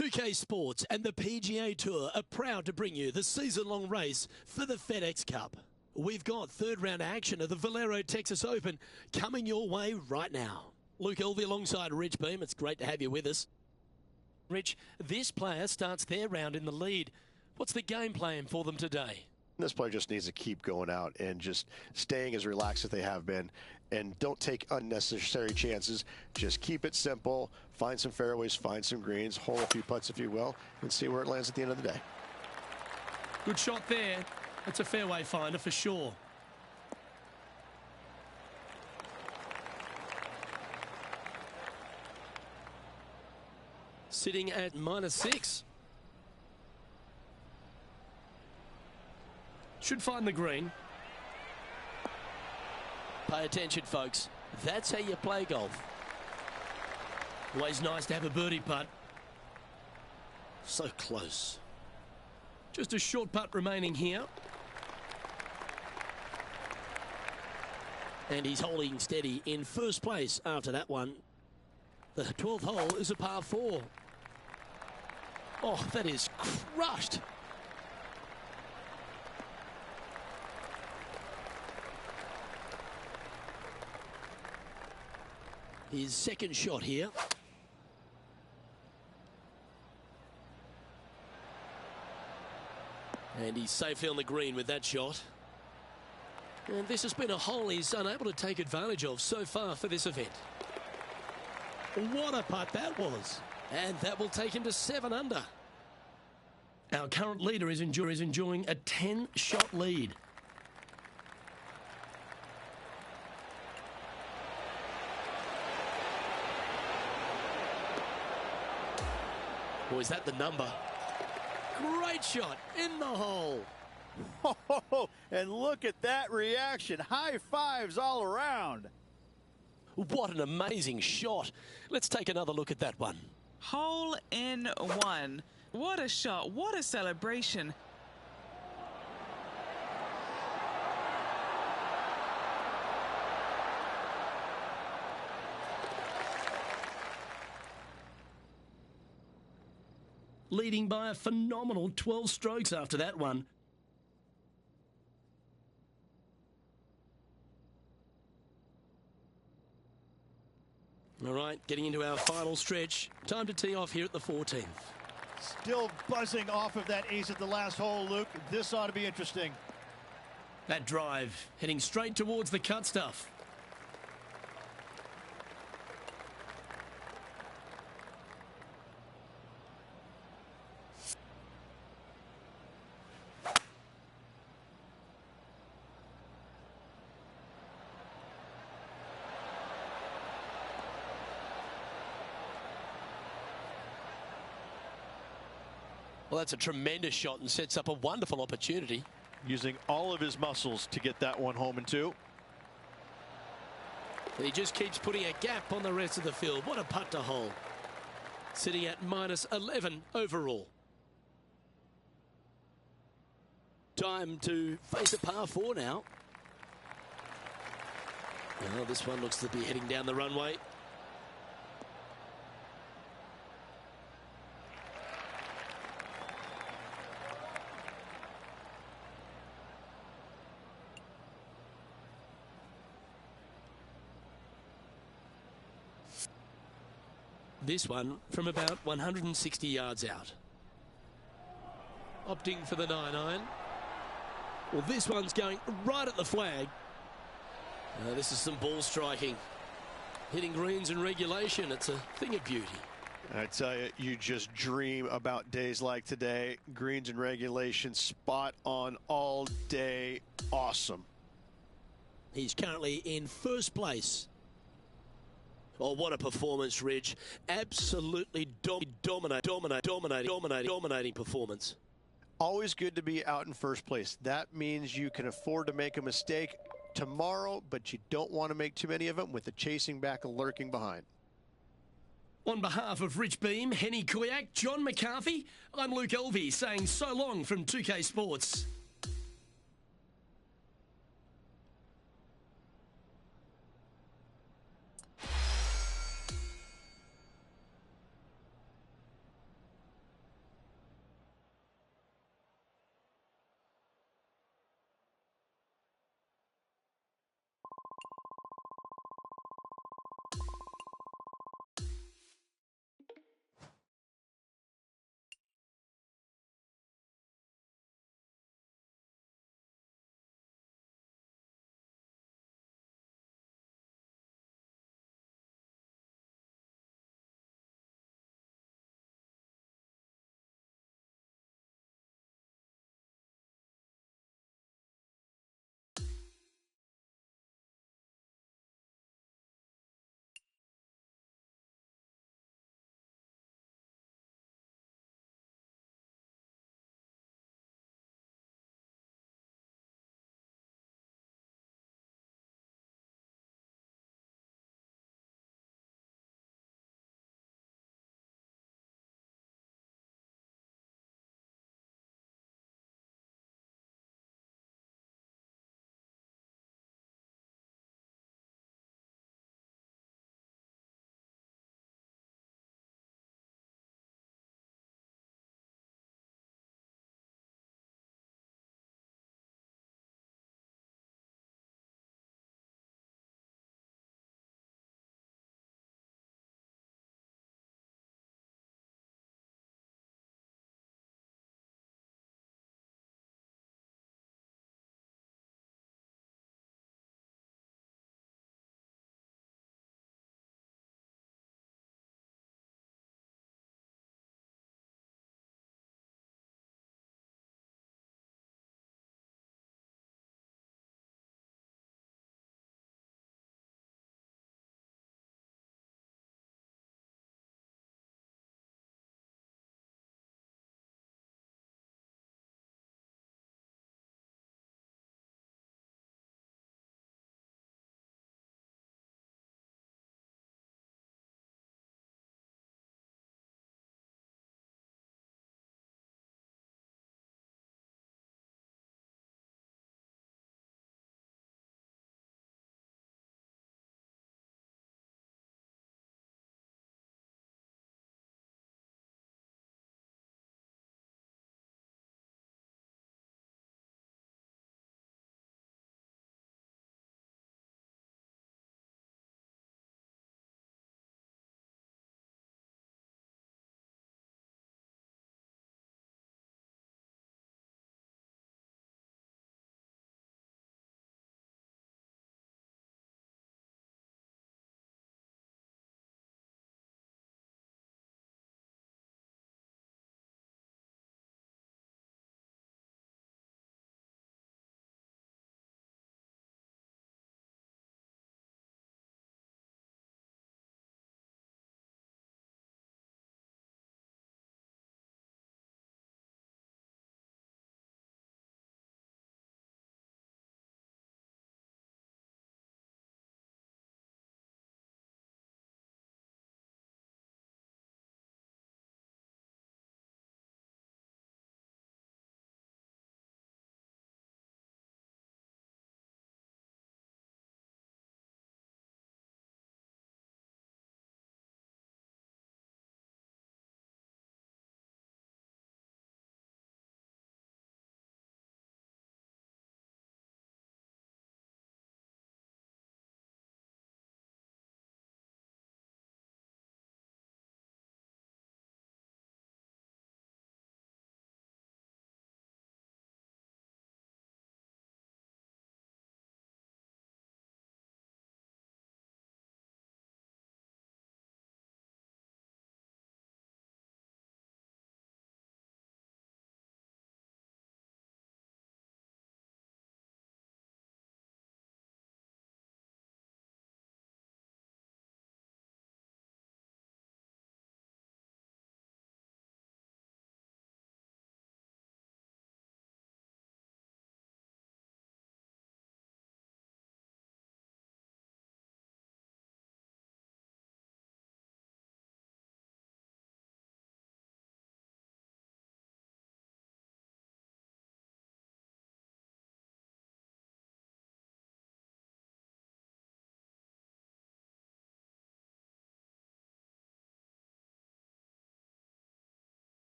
2K Sports and the PGA Tour are proud to bring you the season-long race for the FedEx Cup. We've got third-round action of the Valero Texas Open coming your way right now. Luke Elvey alongside Rich Beam. It's great to have you with us. Rich, this player starts their round in the lead. What's the game plan for them today? This player just needs to keep going out and just staying as relaxed as they have been, and don't take unnecessary chances. Just keep it simple, find some fairways, find some greens, hole a few putts if you will, and see where it lands at the end of the day. Good shot there. That's a fairway finder for sure. Sitting at -6. Should find the green. Pay attention, folks. That's how you play golf. Always nice to have a birdie putt. So close. Just a short putt remaining here. And he's holding steady in first place after that one. The 12th hole is a par 4. Oh, that is crushed. His second shot here. And he's safely on the green with that shot. And this has been a hole he's unable to take advantage of so far for this event. What a putt that was. And that will take him to 7 under. Our current leader is enjoying a 10-shot lead. Or is that the number? Great shot in the hole. Oh, and look at that reaction. High fives all around. What an amazing shot. Let's take another look at that one. Hole in one. What a shot. What a celebration. Leading by a phenomenal 12 strokes after that one. All right, getting into our final stretch. Time to tee off here at the 14th. Still buzzing off of that ace at the last hole, Luke. This ought to be interesting. That drive heading straight towards the cut stuff. Well, that's a tremendous shot and sets up a wonderful opportunity. Using all of his muscles to get that one home in 2. And he just keeps putting a gap on the rest of the field. What a putt to hole. Sitting at -11 overall. Time to face a par 4 now. Well, this one looks to be heading down the runway. This one from about 160 yards out. Opting for the 9-iron. Well, this one's going right at the flag. This is some ball striking. Hitting greens in regulation. It's a thing of beauty. I tell you, you just dream about days like today. Greens in regulation, spot on all day. Awesome. He's currently in first place. Oh, what a performance, Ridge. Absolutely dominating performance. Always good to be out in first place. That means you can afford to make a mistake tomorrow, but you don't want to make too many of them with the chasing back and lurking behind. On behalf of Rich Beam, Henny Kuyak, John McCarthy, I'm Luke Elvey saying so long from 2K Sports.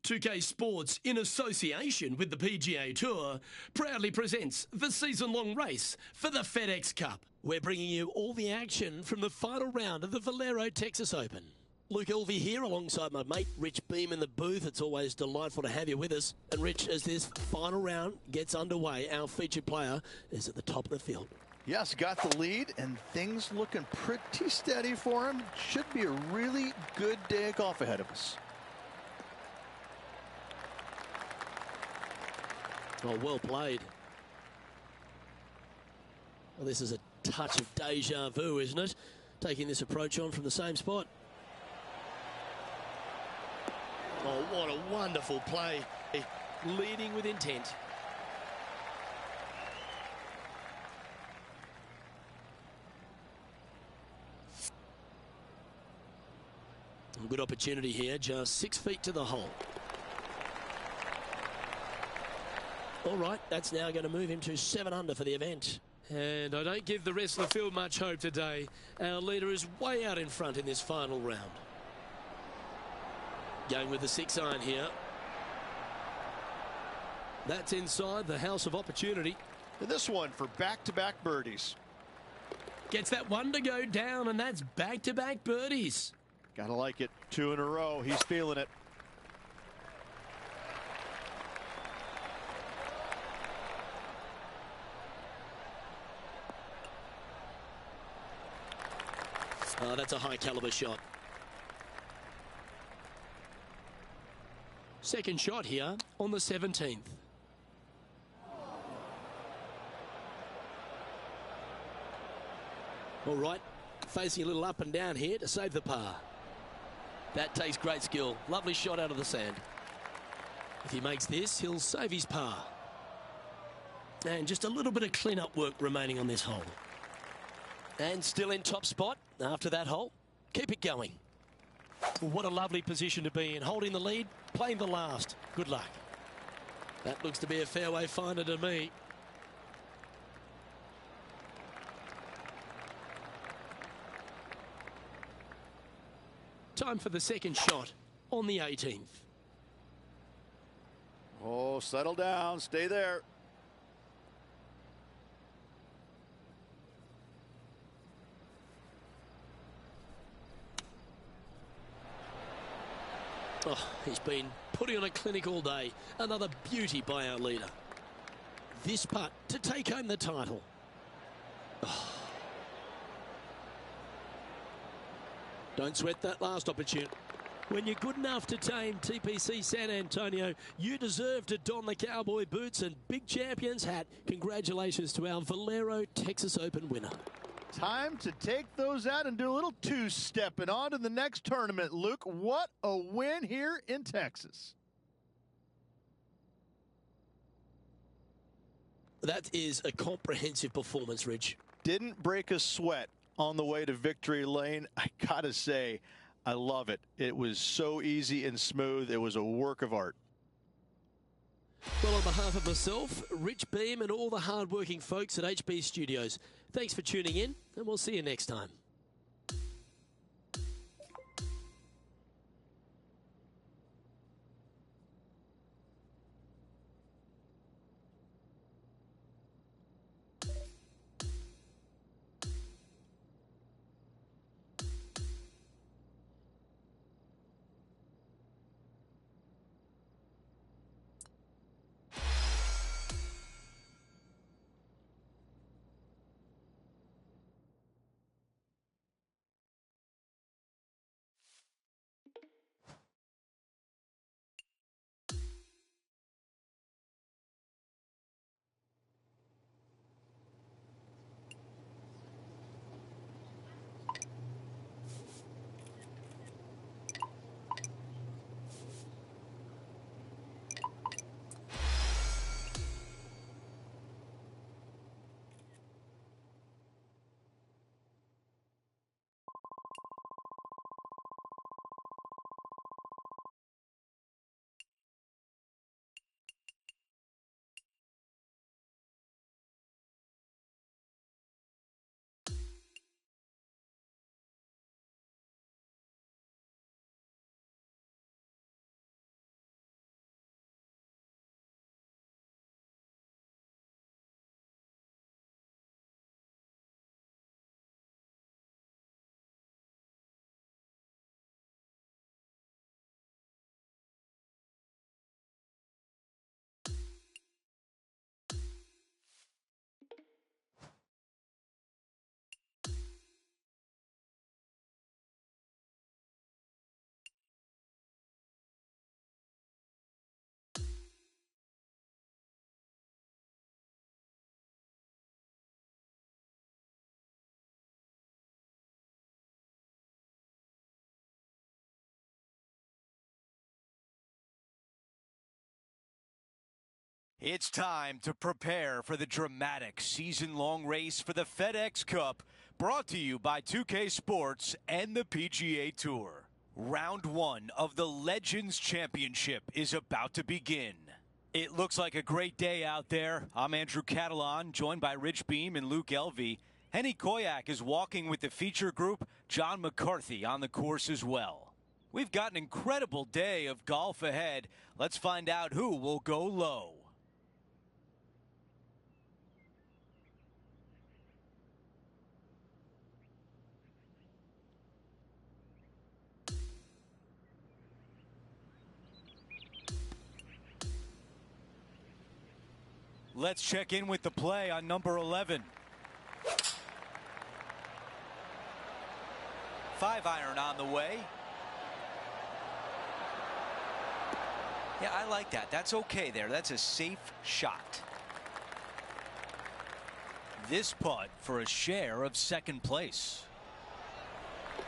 2K Sports, in association with the PGA Tour, proudly presents the season-long race for the FedEx Cup. We're bringing you all the action from the final round of the Valero Texas Open. Luke Elvey here alongside my mate Rich Beam in the booth. It's always delightful to have you with us. And Rich, as this final round gets underway, our featured player is at the top of the field. Yes, got the lead, and things looking pretty steady for him. Should be a really good day of golf ahead of us. Oh, well played. Well, this is a touch of deja vu, isn't it? Taking this approach on from the same spot. Oh, what a wonderful play. Leading with intent. A good opportunity here, just 6 feet to the hole. All right, that's now going to move him to 7 under for the event. And I don't give the rest of the field much hope today. Our leader is way out in front in this final round. Going with the 6-iron here. That's inside the house of opportunity. And this one for back-to-back birdies. Gets that one to go down, and that's back-to-back birdies. Gotta like it. 2 in a row. He's feeling it. Oh, that's a high caliber shot. Second shot here on the 17th. All right, facing a little up and down here to save the par. That takes great skill. Lovely shot out of the sand. If he makes this, he'll save his par. And just a little bit of clean-up work remaining on this hole. And still in top spot after that hole. Keep it going. What a lovely position to be in. Holding the lead, playing the last. Good luck. That looks to be a fairway finder to me. Time for the second shot on the 18th. Oh, settle down. Stay there. Oh, he's been putting on a clinic all day. Another beauty by our leader. This putt to take home the title. Oh. Don't sweat that last opportunity. When you're good enough to tame TPC San Antonio, you deserve to don the cowboy boots and big champion's hat. Congratulations to our Valero Texas Open winner. Time to take those out and do a little two-stepping on to the next tournament, Luke. What a win here in Texas. That is a comprehensive performance, Rich. Didn't break a sweat on the way to victory lane. I gotta say, I love it. It was so easy and smooth. It was a work of art. Well, on behalf of myself, Rich Beam, and all the hard-working folks at HB Studios, thanks for tuning in, and we'll see you next time. It's time to prepare for the dramatic season-long race for the FedEx Cup, brought to you by 2K Sports and the PGA Tour. Round 1 of the Legends Championship is about to begin. It looks like a great day out there. I'm Andrew Catalan, joined by Rich Beam and Luke Elvey. Henny Koyak is walking with the feature group, John McCarthy on the course as well. We've got an incredible day of golf ahead. Let's find out who will go low. Let's check in with the play on number 11. 5-iron on the way. Yeah, I like that. That's okay there. That's a safe shot. This putt for a share of second place.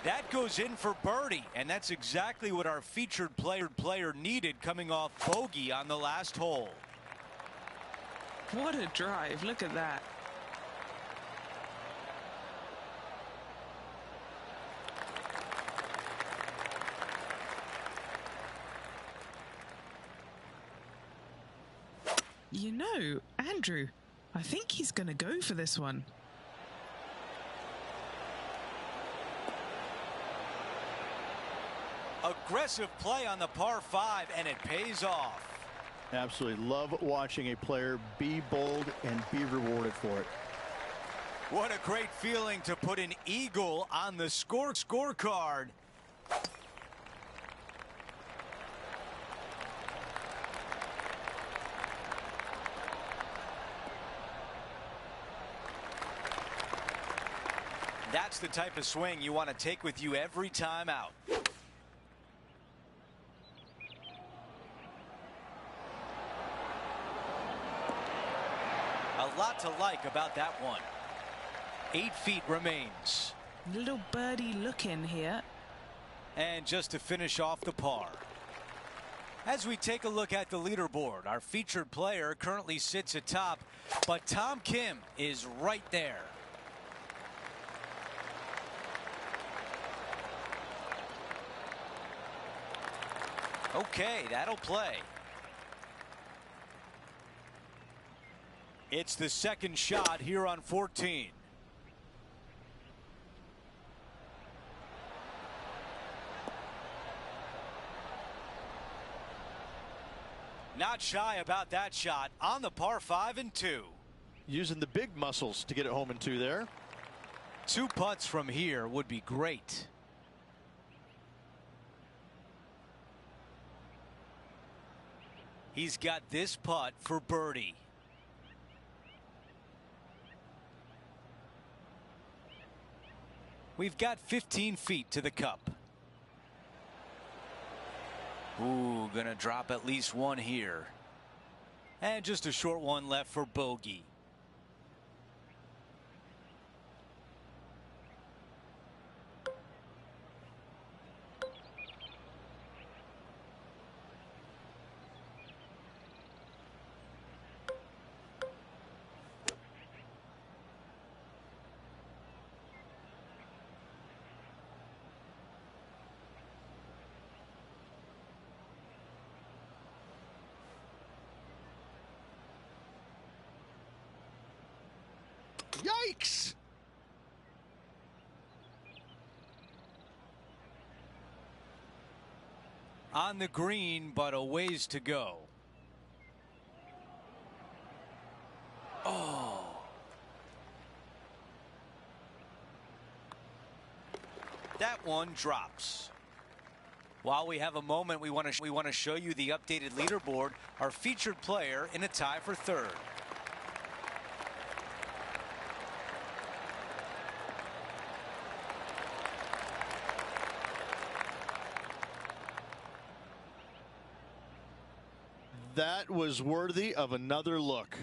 That goes in for birdie, and that's exactly what our featured player needed coming off bogey on the last hole. What a drive. Look at that. You know, Andrew, I think he's going to go for this one. Aggressive play on the par 5, and it pays off. Absolutely love watching a player be bold and be rewarded for it. What a great feeling to put an eagle on the scorecard. That's the type of swing you want to take with you every time out. A lot to like about that one. 8 feet remains. Little birdie look in here. And just to finish off the par. As we take a look at the leaderboard, our featured player currently sits atop, but Tom Kim is right there. Okay, that'll play. It's the second shot here on 14. Not shy about that shot on the par 5 and 2. Using the big muscles to get it home in 2 there. 2 putts from here would be great. He's got this putt for birdie. We've got 15 feet to the cup. Ooh, gonna drop at least one here. And just a short one left for bogey. Yikes! On the green, but a ways to go. Oh. That one drops. While we have a moment, we want to show you the updated leaderboard. Our featured player in a tie for third. That was worthy of another look.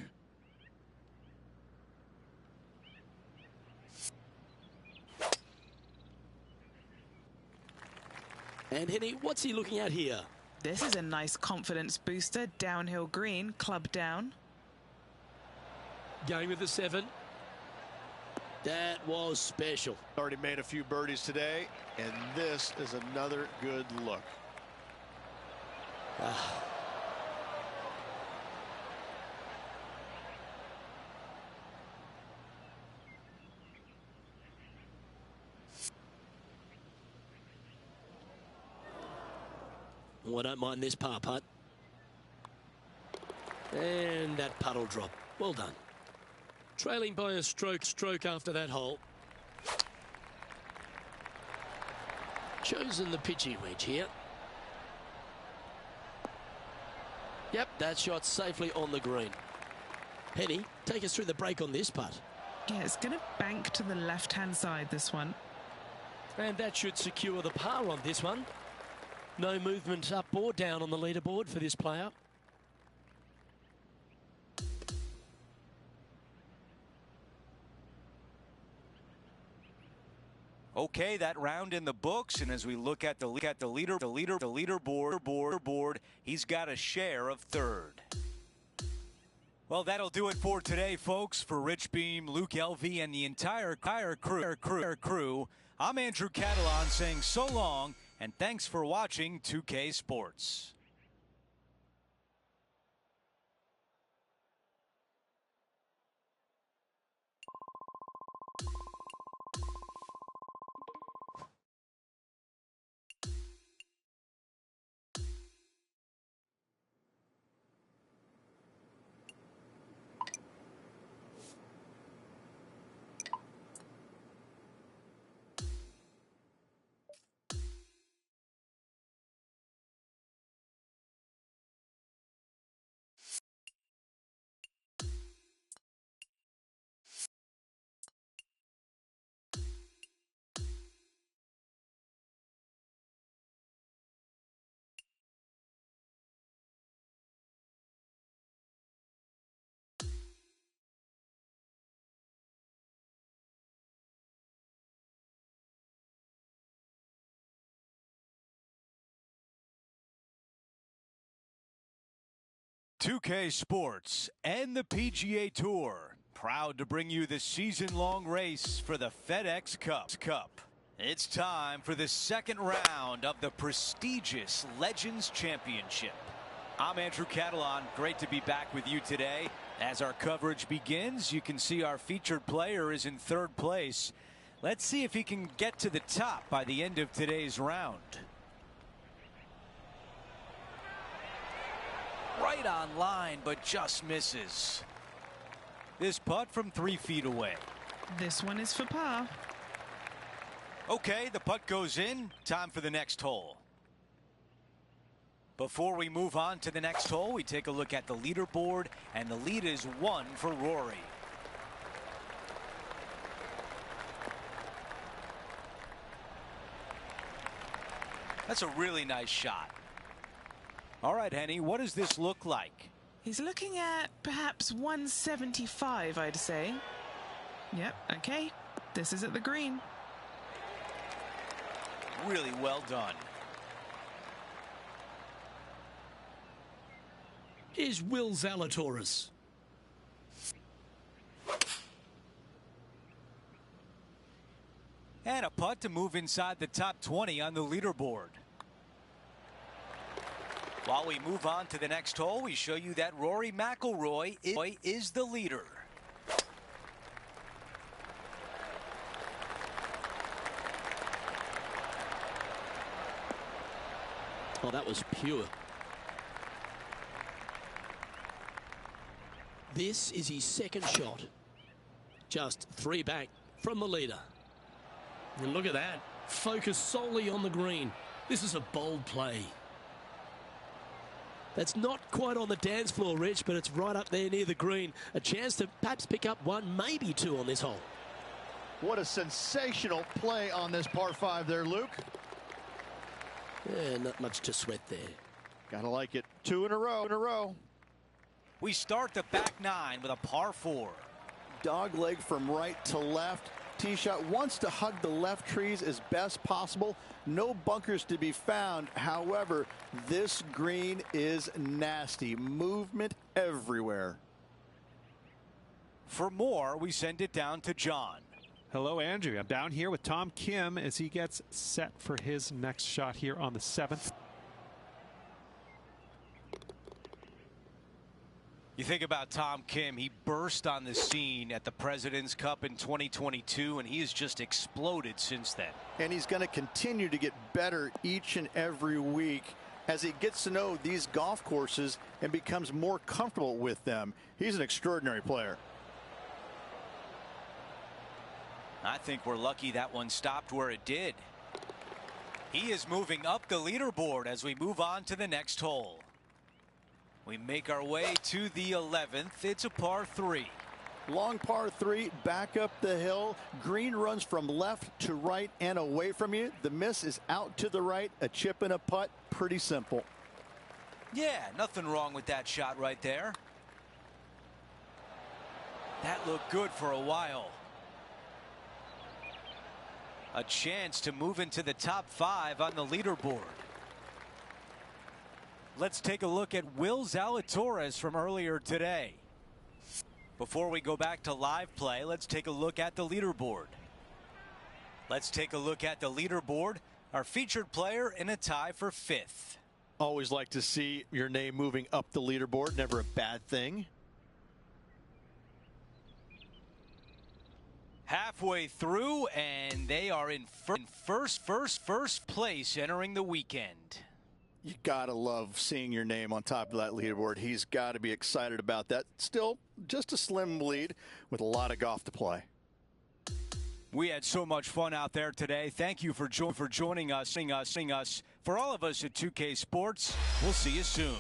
And Henny, what's he looking at here? This is a nice confidence booster. Downhill green, club down. Going with the 7. That was special. Already made a few birdies today, and this is another good look. Oh, I don't mind this par putt. And that putt will drop. Well done. Trailing by a stroke after that hole. Chosen the pitching wedge here. Yep, that shot safely on the green. Penny, take us through the break on this putt. Yeah, it's going to bank to the left-hand side, this one. And that should secure the par on this one. No movement up or down on the leaderboard for this player. Okay, that round in the books, and as we look at the leaderboard, he's got a share of third. Well, that'll do it for today, folks. For Rich Beam, Luke Elvey, and the entire crew, I'm Andrew Catalan saying so long, and thanks for watching 2K Sports. .2K Sports and the PGA Tour, proud to bring you the season-long race for the FedEx Cup. It's time for the second round of the prestigious Legends Championship. I'm Andrew Catalan. Great to be back with you today. As our coverage begins, you can see our featured player is in third place. Let's see if he can get to the top by the end of today's round. Right on line, but just misses. This putt from 3 feet away. This one is for par. Okay, the putt goes in. Time for the next hole. Before we move on to the next hole, we take a look at the leaderboard, and the lead is 1 for Rory. That's a really nice shot. All right, Henny, what does this look like? He's looking at perhaps 175, I'd say. Yep, okay. This is at the green. Really well done. Here's Will Zalatoris. And a putt to move inside the top 20 on the leaderboard. While we move on to the next hole, we show you that Rory McIlroy is the leader. Oh, that was pure. This is his second shot. Just 3 back from the leader. And look at that. Focus solely on the green. This is a bold play. That's not quite on the dance floor, Rich, but it's right up there near the green. A chance to perhaps pick up 1, maybe 2 on this hole. What a sensational play on this par 5 there, Luke. Yeah, not much to sweat there. Gotta like it. 2 in a row. We start the back 9 with a par 4. Dog leg from right to left. tee shot, wants to hug the left trees as best possible. No bunkers to be found. However, this green is nasty. Movement everywhere. For more, we send it down to John. Hello, Andrew. I'm down here with Tom Kim as he gets set for his next shot here on the 7th. You think about Tom Kim, he burst on the scene at the President's Cup in 2022, and he has just exploded since then. And he's going to continue to get better each and every week as he gets to know these golf courses and becomes more comfortable with them. He's an extraordinary player. I think we're lucky that one stopped where it did. He is moving up the leaderboard as we move on to the next hole. We make our way to the 11th. It's a par 3. Long par 3, back up the hill. Green runs from left to right and away from you. The miss is out to the right, a chip and a putt. Pretty simple. Yeah, nothing wrong with that shot right there. That looked good for a while. A chance to move into the top 5 on the leaderboard. Let's take a look at Will Zalatoris from earlier today. Before we go back to live play, let's take a look at the leaderboard. Let's take a look at the leaderboard. Our featured player in a tie for 5th. Always like to see your name moving up the leaderboard. Never a bad thing. Halfway through, and they are in first place entering the weekend. You gotta love seeing your name on top of that leaderboard. He's got to be excited about that. Still just a slim lead with a lot of golf to play. We had so much fun out there today. Thank you for joining us. For all of us at 2K Sports, we'll see you soon.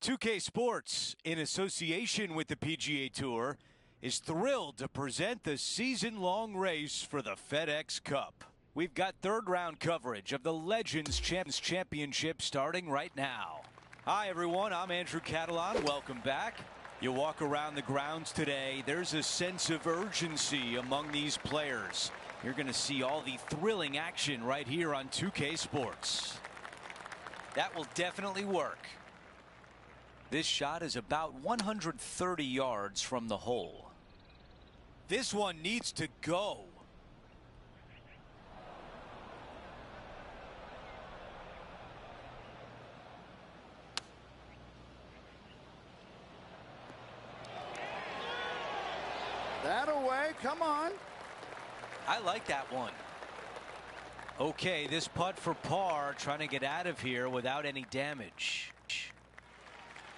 .2K Sports, in association with the PGA Tour, is thrilled to present the season-long race for the FedEx Cup. We've got third-round coverage of the Legends Championship starting right now. Hi, everyone. I'm Andrew Catalan. Welcome back. You walk around the grounds today, there's a sense of urgency among these players. You're going to see all the thrilling action right here on 2K Sports. That will definitely work. This shot is about 130 yards from the hole. This one needs to go. That away, come on. I like that one. Okay, this putt for par, trying to get out of here without any damage.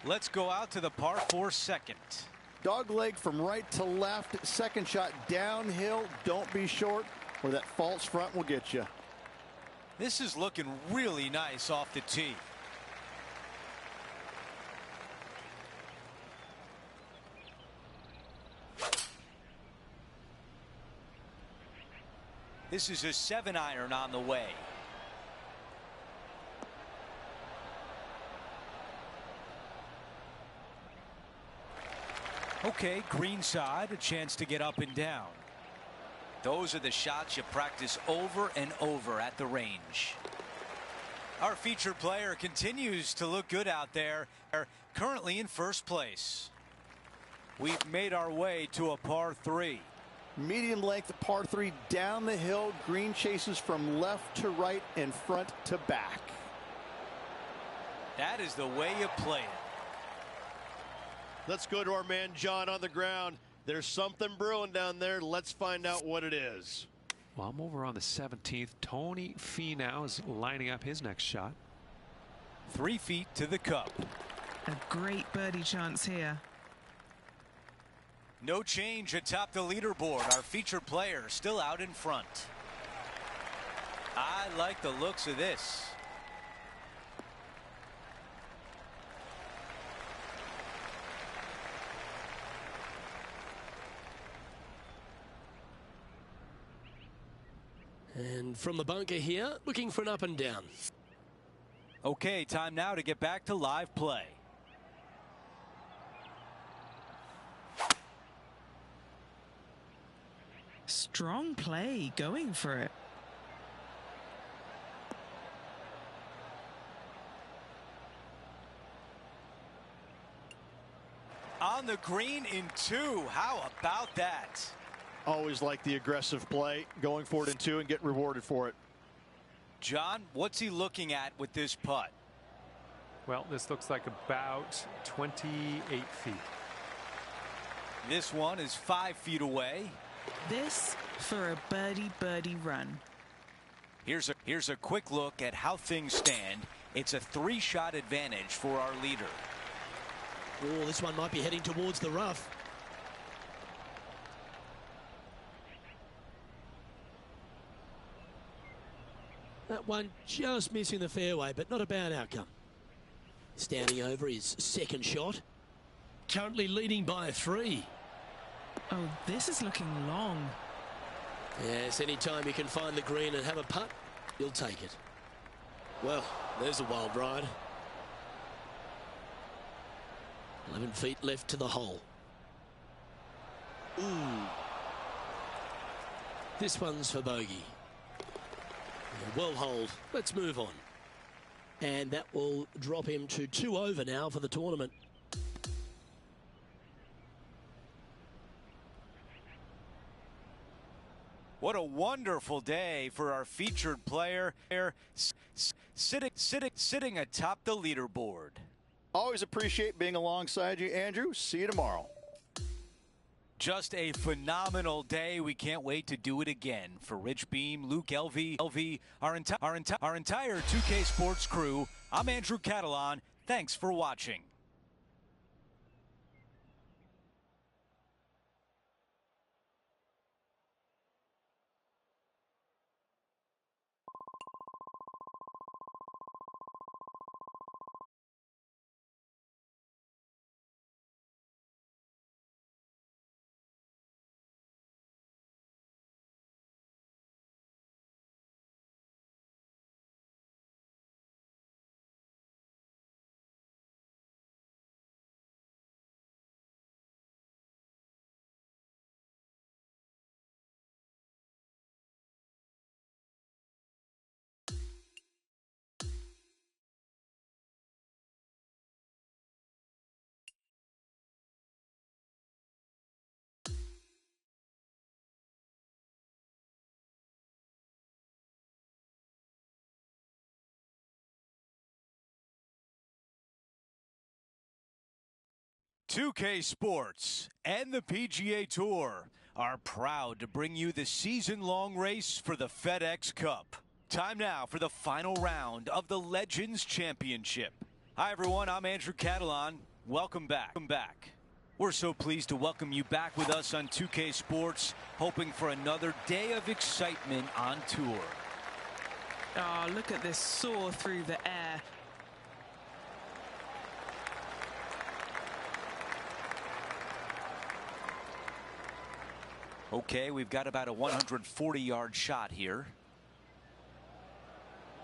Let's go out to the par 4 second. Dog leg from right to left. Second shot downhill. Don't be short or that false front will get you. This is looking really nice off the tee. This is a 7-iron on the way. Okay, green side, a chance to get up and down. Those are the shots you practice over and over at the range. Our featured player continues to look good out there, currently in first place. We've made our way to a par 3. Medium length par 3 down the hill. Green chases from left to right and front to back. That is the way you play it. Let's go to our man John on the ground. There's something brewing down there. Let's find out what it is. Well, I'm over on the 17th. Tony Finau is lining up his next shot. 3 feet to the cup. A great birdie chance here. No change atop the leaderboard. Our featured player still out in front. I like the looks of this. And from the bunker here, looking for an up and down. Okay, time now to get back to live play. Strong play, going for it. On the green in 2. How about that? Always like the aggressive play, going for it in 2 and get rewarded for it. John, what's he looking at with this putt? Well, this looks like about 28 feet. This one is 5 feet away. This for a birdie run. Here's a quick look at how things stand. It's a 3-shot advantage for our leader. Oh, this one might be heading towards the rough. That one just missing the fairway, but not a bad outcome. Standing over his second shot. Currently leading by 3. Oh, this is looking long. Yes, anytime you can find the green and have a putt, you'll take it. Well, there's a wild ride. 11 feet left to the hole. Ooh. This one's for bogey. Well hold. Let's move on. And that will drop him to 2 over now for the tournament. What a wonderful day for our featured player sitting atop the leaderboard. Always appreciate being alongside you, Andrew. See you tomorrow. Just a phenomenal day. We can't wait to do it again. For Rich Beam, Luke LV, our entire 2K Sports crew, I'm Andrew Catalan. Thanks for watching. .2K Sports and the PGA Tour are proud to bring you the season-long race for the FedEx Cup. Time now for the final round of the Legends Championship. Hi, everyone. I'm Andrew Catalan. Welcome back. We're so pleased to welcome you back with us on 2K Sports, hoping for another day of excitement on tour. Oh, look at this soar through the air. Okay, we've got about a 140-yard shot here.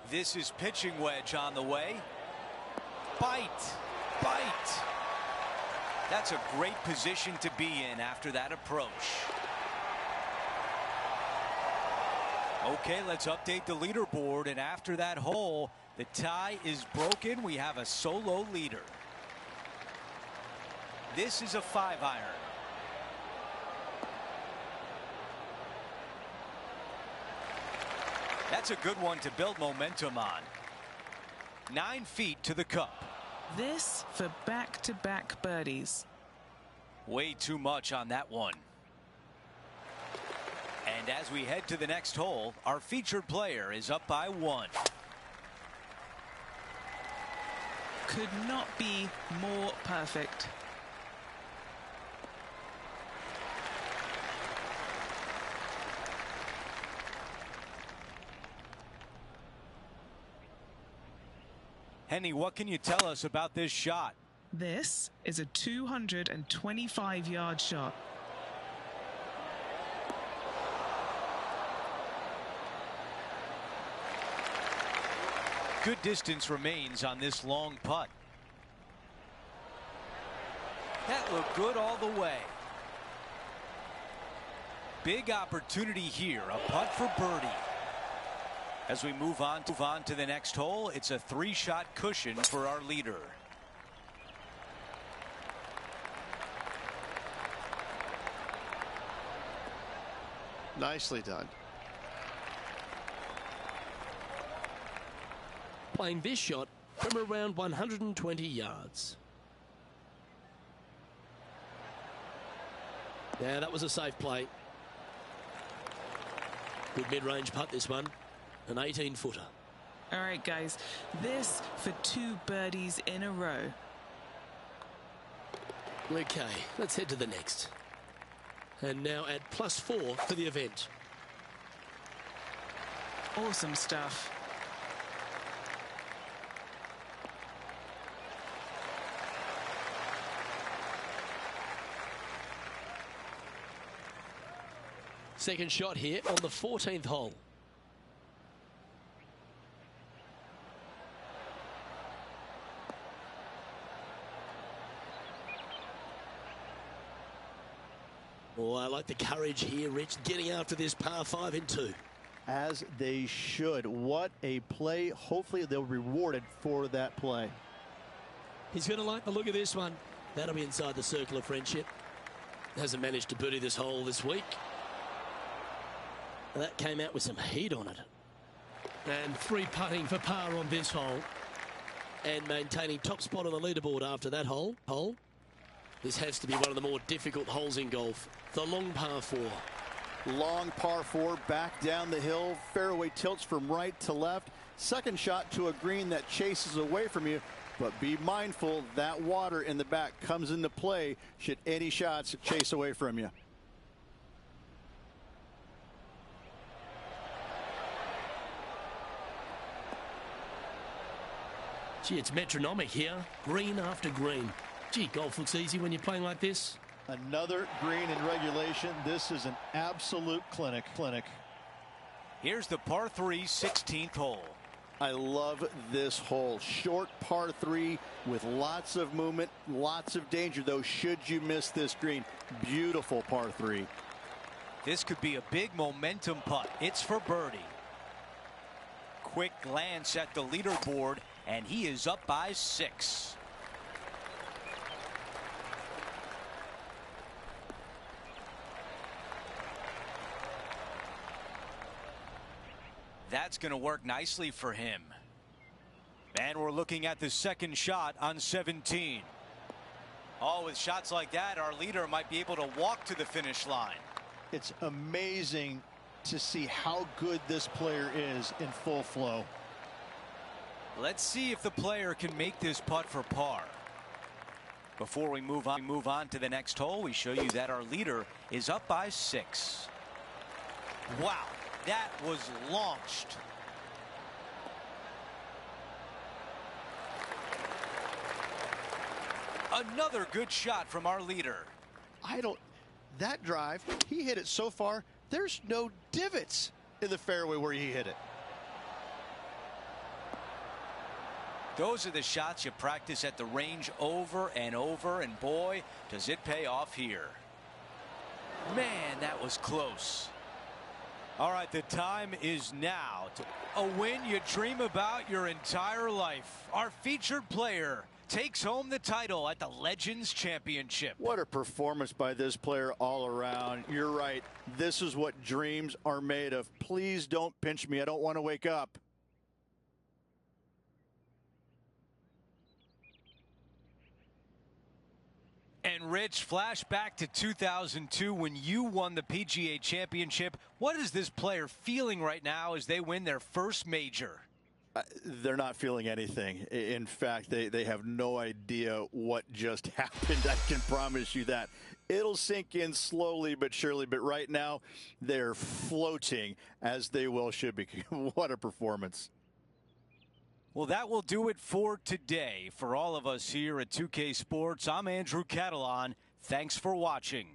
This is pitching wedge on the way. Bite. That's a great position to be in after that approach. Okay, let's update the leaderboard, and after that hole, the tie is broken. We have a solo leader. This is a 5-iron. That's a good one to build momentum on. 9 feet to the cup. This for back-to-back birdies. Way too much on that one. And as we head to the next hole, our featured player is up by 1. Could not be more perfect. Henny, what can you tell us about this shot? This is a 225-yard shot. Good distance remains on this long putt. That looked good all the way. Big opportunity here, a putt for birdie. As we move on to the next hole, it's a 3-shot cushion for our leader. Nicely done. Playing this shot from around 120 yards. Yeah, that was a safe play. Good mid-range putt, this one. An 18-footer. All right, guys. This for 2 birdies in a row. Okay, let's head to the next. And now at +4 for the event. Awesome stuff. Second shot here on the 14th hole. Oh, I like the courage here, Rich, getting after this par 5 in 2. As they should. What a play. Hopefully they'll be rewarded for that play. He's going to like the look of this one. That'll be inside the circle of friendship. Hasn't managed to birdie this hole this week. That came out with some heat on it. And 3 putting for par on this hole. And maintaining top spot on the leaderboard after that hole. This has to be one of the more difficult holes in golf. The long par 4. Long par 4 back down the hill. Fairway tilts from right to left. Second shot to a green that chases away from you. But be mindful that water in the back comes into play should any shots chase away from you. Gee, it's metronomic here. Green after green. Gee, golf looks easy when you're playing like this. Another green in regulation. This is an absolute clinic. Here's the par 3 16th hole. I love this hole. Short par 3 with lots of movement, lots of danger, though, should you miss this green. Beautiful par 3. This could be a big momentum putt. It's for birdie. Quick glance at the leaderboard, and he is up by 6. That's going to work nicely for him. And we're looking at the second shot on 17. Oh, with shots like that, our leader might be able to walk to the finish line. It's amazing to see how good this player is in full flow. Let's see if the player can make this putt for par. Before we move on to the next hole, we show you that our leader is up by 6. Wow, that was launched. Another good shot from our leader. That drive, he hit it so far, there's no divots in the fairway where he hit it. Those are the shots you practice at the range over and over, and boy, does it pay off here. Man, that was close. All right, the time is now. A win you dream about your entire life. Our featured player takes home the title at the Legends Championship. What a performance by this player all around. You're right. This is what dreams are made of. Please don't pinch me. I don't want to wake up. And Rich, flashback to 2002 when you won the PGA Championship. What is this player feeling right now as they win their first major? They're not feeling anything. In fact, they have no idea what just happened. I can promise you that. It'll sink in slowly but surely, but right now they're floating as they well should be. What a performance. Well, that will do it for today. For all of us here at 2K Sports, I'm Andrew Catalan. Thanks for watching.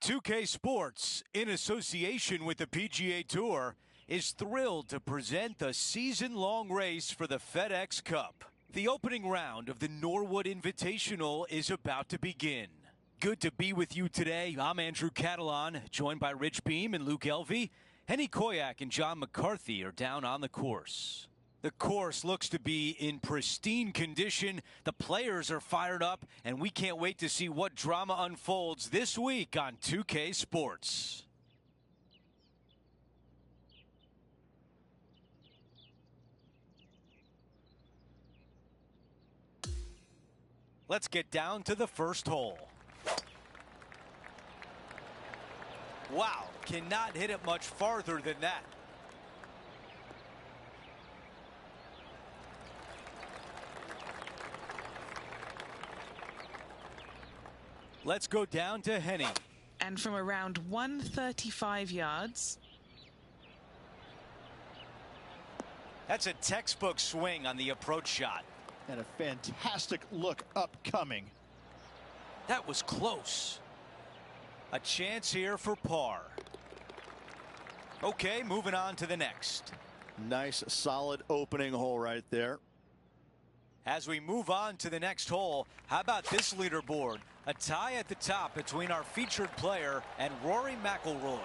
"2K Sports, in association with the PGA Tour, is thrilled to present the season-long race for the FedEx Cup. The opening round of the Norwood Invitational is about to begin. Good to be with you today. I'm Andrew Catalan, joined by Rich Beam and Luke Elvey. Henny Koyak and John McCarthy are down on the course. The course looks to be in pristine condition. The players are fired up, and we can't wait to see what drama unfolds this week on 2K Sports. Let's get down to the first hole. Wow, cannot hit it much farther than that. Let's go down to Henny. And from around 135 yards. That's a textbook swing on the approach shot. And a fantastic look upcoming. That was close. A chance here for par. Okay, moving on to the next. Nice, solid opening hole right there. As we move on to the next hole, how about this leaderboard? A tie at the top between our featured player and Rory McIlroy.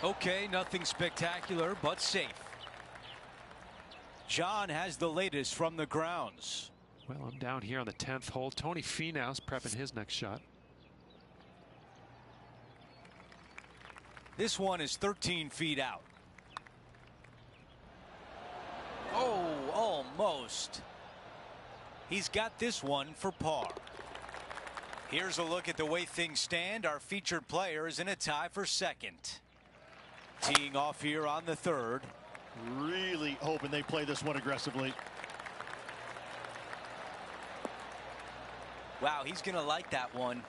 Okay, nothing spectacular, but safe. John has the latest from the grounds. Well, I'm down here on the 10th hole. Tony Finau's prepping his next shot. This one is 13 feet out. Oh, almost. He's got this one for par. Here's a look at the way things stand. Our featured player is in a tie for second. Teeing off here on the third. Really hoping they play this one aggressively. Wow, he's going to like that one.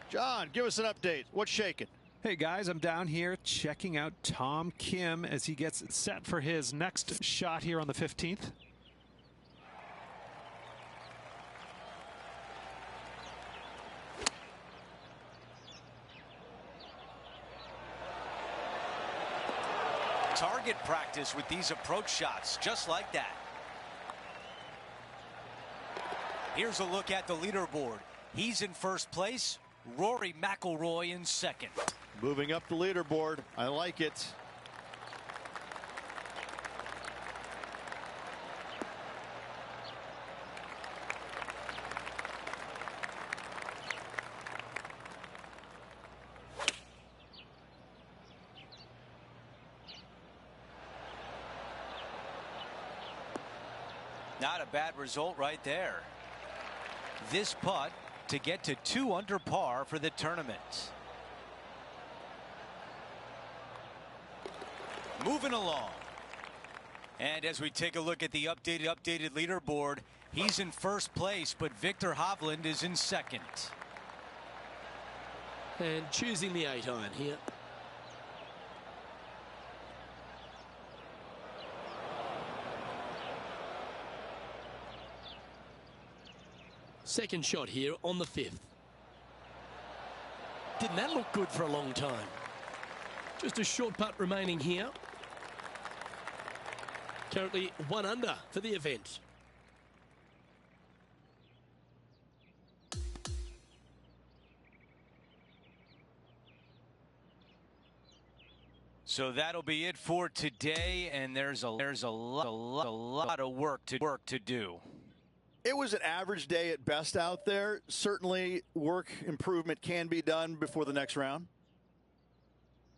John, give us an update. What's shaking? Hey guys, I'm down here checking out Tom Kim as he gets set for his next shot here on the 15th. Target practice with these approach shots, just like that. Here's a look at the leaderboard. He's in first place. Rory McIlroy in second. Moving up the leaderboard. I like it. Not a bad result right there. This putt to get to 2 under par for the tournament. Moving along. And as we take a look at the updated leaderboard, he's in first place, but Victor Hovland is in second. And choosing the 8-iron here. Second shot here on the 5th. Didn't that look good for a long time? Just a short putt remaining here. Currently 1 under for the event. So that'll be it for today, and there's a lot of work to do. It was an average day at best out there. Certainly work improvement can be done before the next round.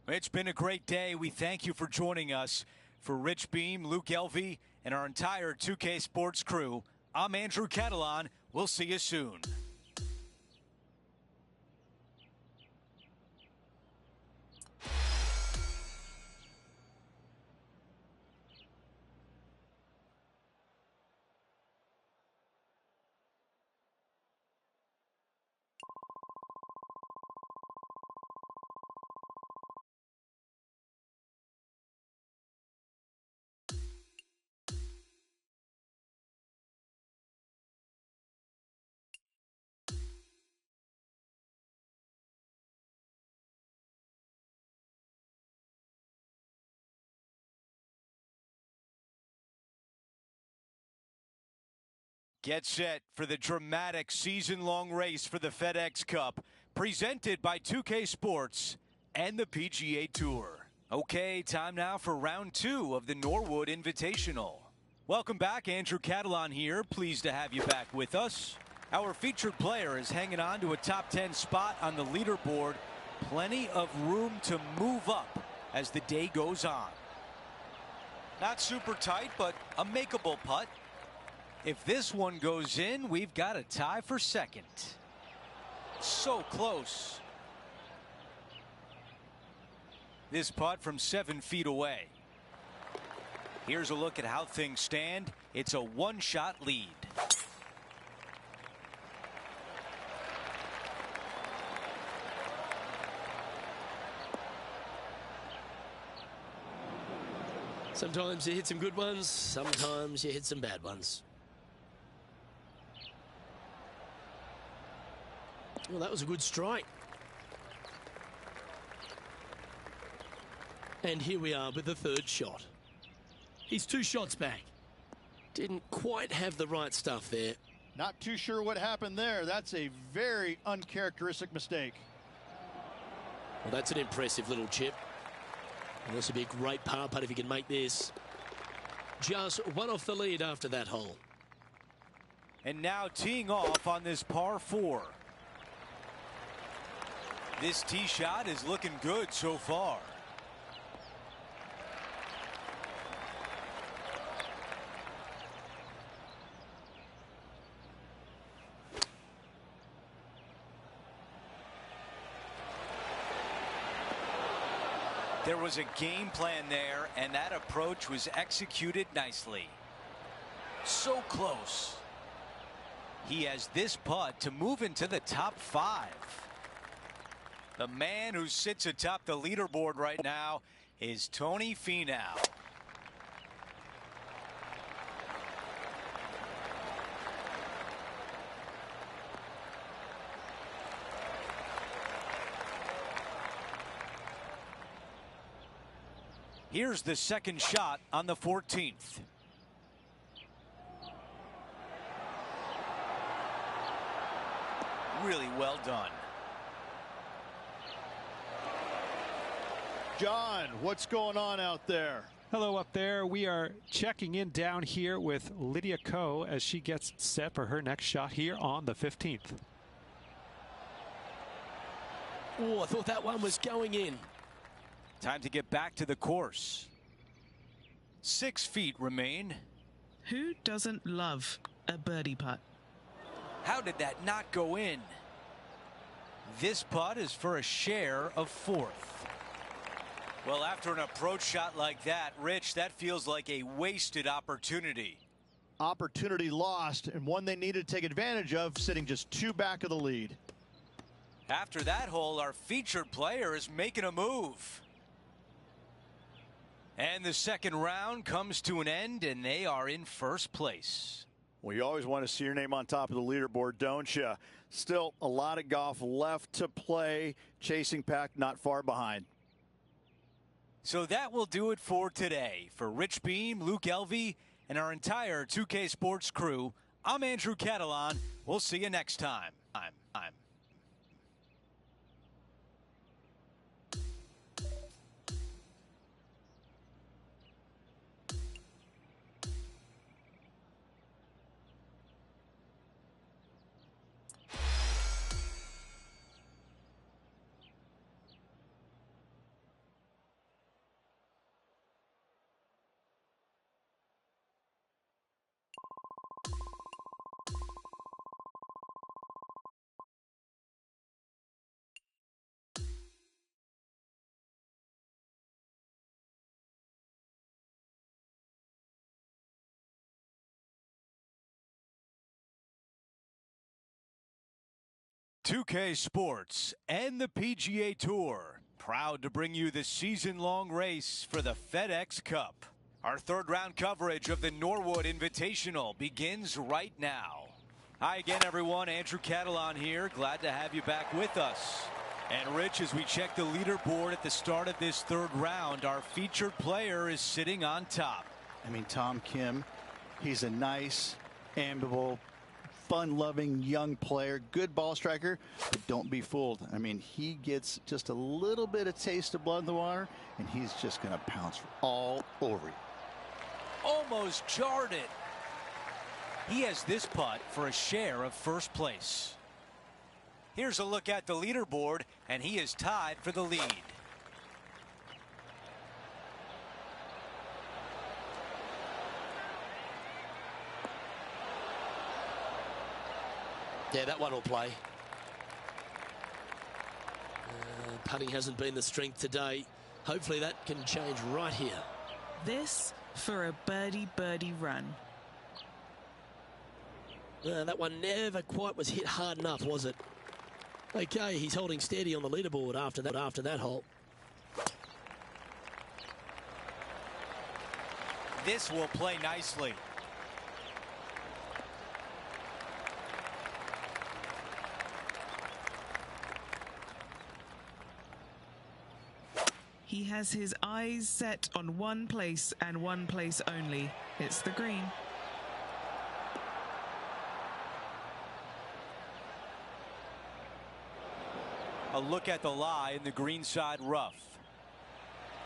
It's been a great day. We thank you for joining us. For Rich Beam, Luke Elvey, and our entire 2K Sports crew, I'm Andrew Catalan. We'll see you soon. Get set for the dramatic season-long race for the FedEx Cup, presented by 2K Sports and the PGA Tour. Okay, time now for round 2 of the Norwood Invitational. Welcome back, Andrew Catalan here. Pleased to have you back with us. Our featured player is hanging on to a top 10 spot on the leaderboard. Plenty of room to move up as the day goes on. Not super tight, but a makeable putt. If this one goes in, we've got a tie for second. So close. This putt from 7 feet away. Here's a look at how things stand. It's a 1-shot lead. Sometimes you hit some good ones, sometimes you hit some bad ones. Well, that was a good strike. And here we are with the third shot. He's 2 shots back. Didn't quite have the right stuff there. Not too sure what happened there. That's a very uncharacteristic mistake. Well, that's an impressive little chip. And this would be a great par putt if he can make this. Just 1 off the lead after that hole. And now teeing off on this par 4. This tee shot is looking good so far. There was a game plan there, and that approach was executed nicely. So close. He has this putt to move into the top 5. The man who sits atop the leaderboard right now is Tony Finau. Here's the second shot on the 14th. Really well done. John, what's going on out there? Hello up there. We are checking in down here with Lydia Ko as she gets set for her next shot here on the 15th. Oh, I thought that one was going in. Time to get back to the course. 6 feet remain. Who doesn't love a birdie putt? How did that not go in? This putt is for a share of 4th. Well, after an approach shot like that, Rich, that feels like a wasted opportunity. Opportunity lost, and one they needed to take advantage of, sitting just 2 back of the lead. After that hole, our featured player is making a move. And the second round comes to an end, and they are in first place. Well, you always want to see your name on top of the leaderboard, don't you? Still a lot of golf left to play. Chasing pack not far behind. So that will do it for today. For Rich Beam, Luke Elvey, and our entire 2K Sports crew, I'm Andrew Catalan. We'll see you next time. .2K Sports and the PGA Tour, proud to bring you the season-long race for the FedEx Cup. Our third round coverage of the Norwood Invitational begins right now. Hi again, everyone. Andrew Catalan here. Glad to have you back with us. And Rich, as we check the leaderboard at the start of this third round, our featured player is sitting on top. I mean, Tom Kim, he's a nice, amiable, fun-loving young player, good ball striker, but don't be fooled. I mean, he gets just a little bit of taste of blood in the water, and he's just going to pounce all over you. Almost jarred it. He has this putt for a share of first place. Here's a look at the leaderboard, and he is tied for the lead. Yeah, that one will play. Putting hasn't been the strength today. Hopefully that can change right here. This for a birdie run. That one never quite was hit hard enough, was it? Okay, he's holding steady on the leaderboard after that hole. this will play nicely. He has his eyes set on one place and one place only. It's the green. A look at the lie in the greenside rough.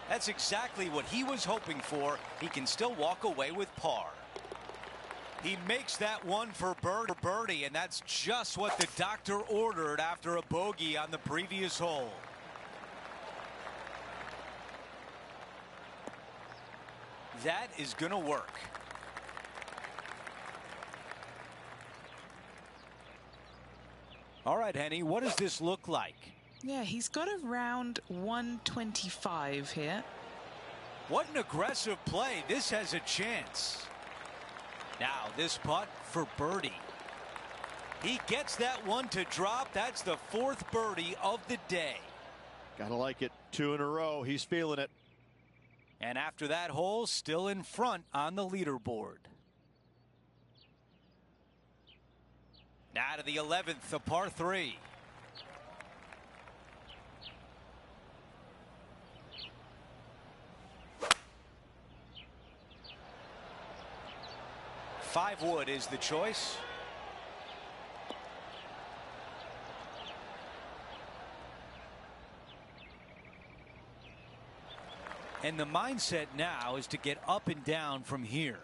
That's exactly what he was hoping for. He can still walk away with par. He makes that one for birdie, and that's just what the doctor ordered after a bogey on the previous hole. That is going to work. All right, Henny, what does this look like? Yeah, he's got around 125 here. What an aggressive play. This has a chance. Now, this putt for birdie. He gets that one to drop. That's the 4th birdie of the day. Gotta like it. 2 in a row. He's feeling it. And after that hole, still in front on the leaderboard. Now to the 11th, a par 3. Five wood is the choice. And the mindset now is to get up and down from here.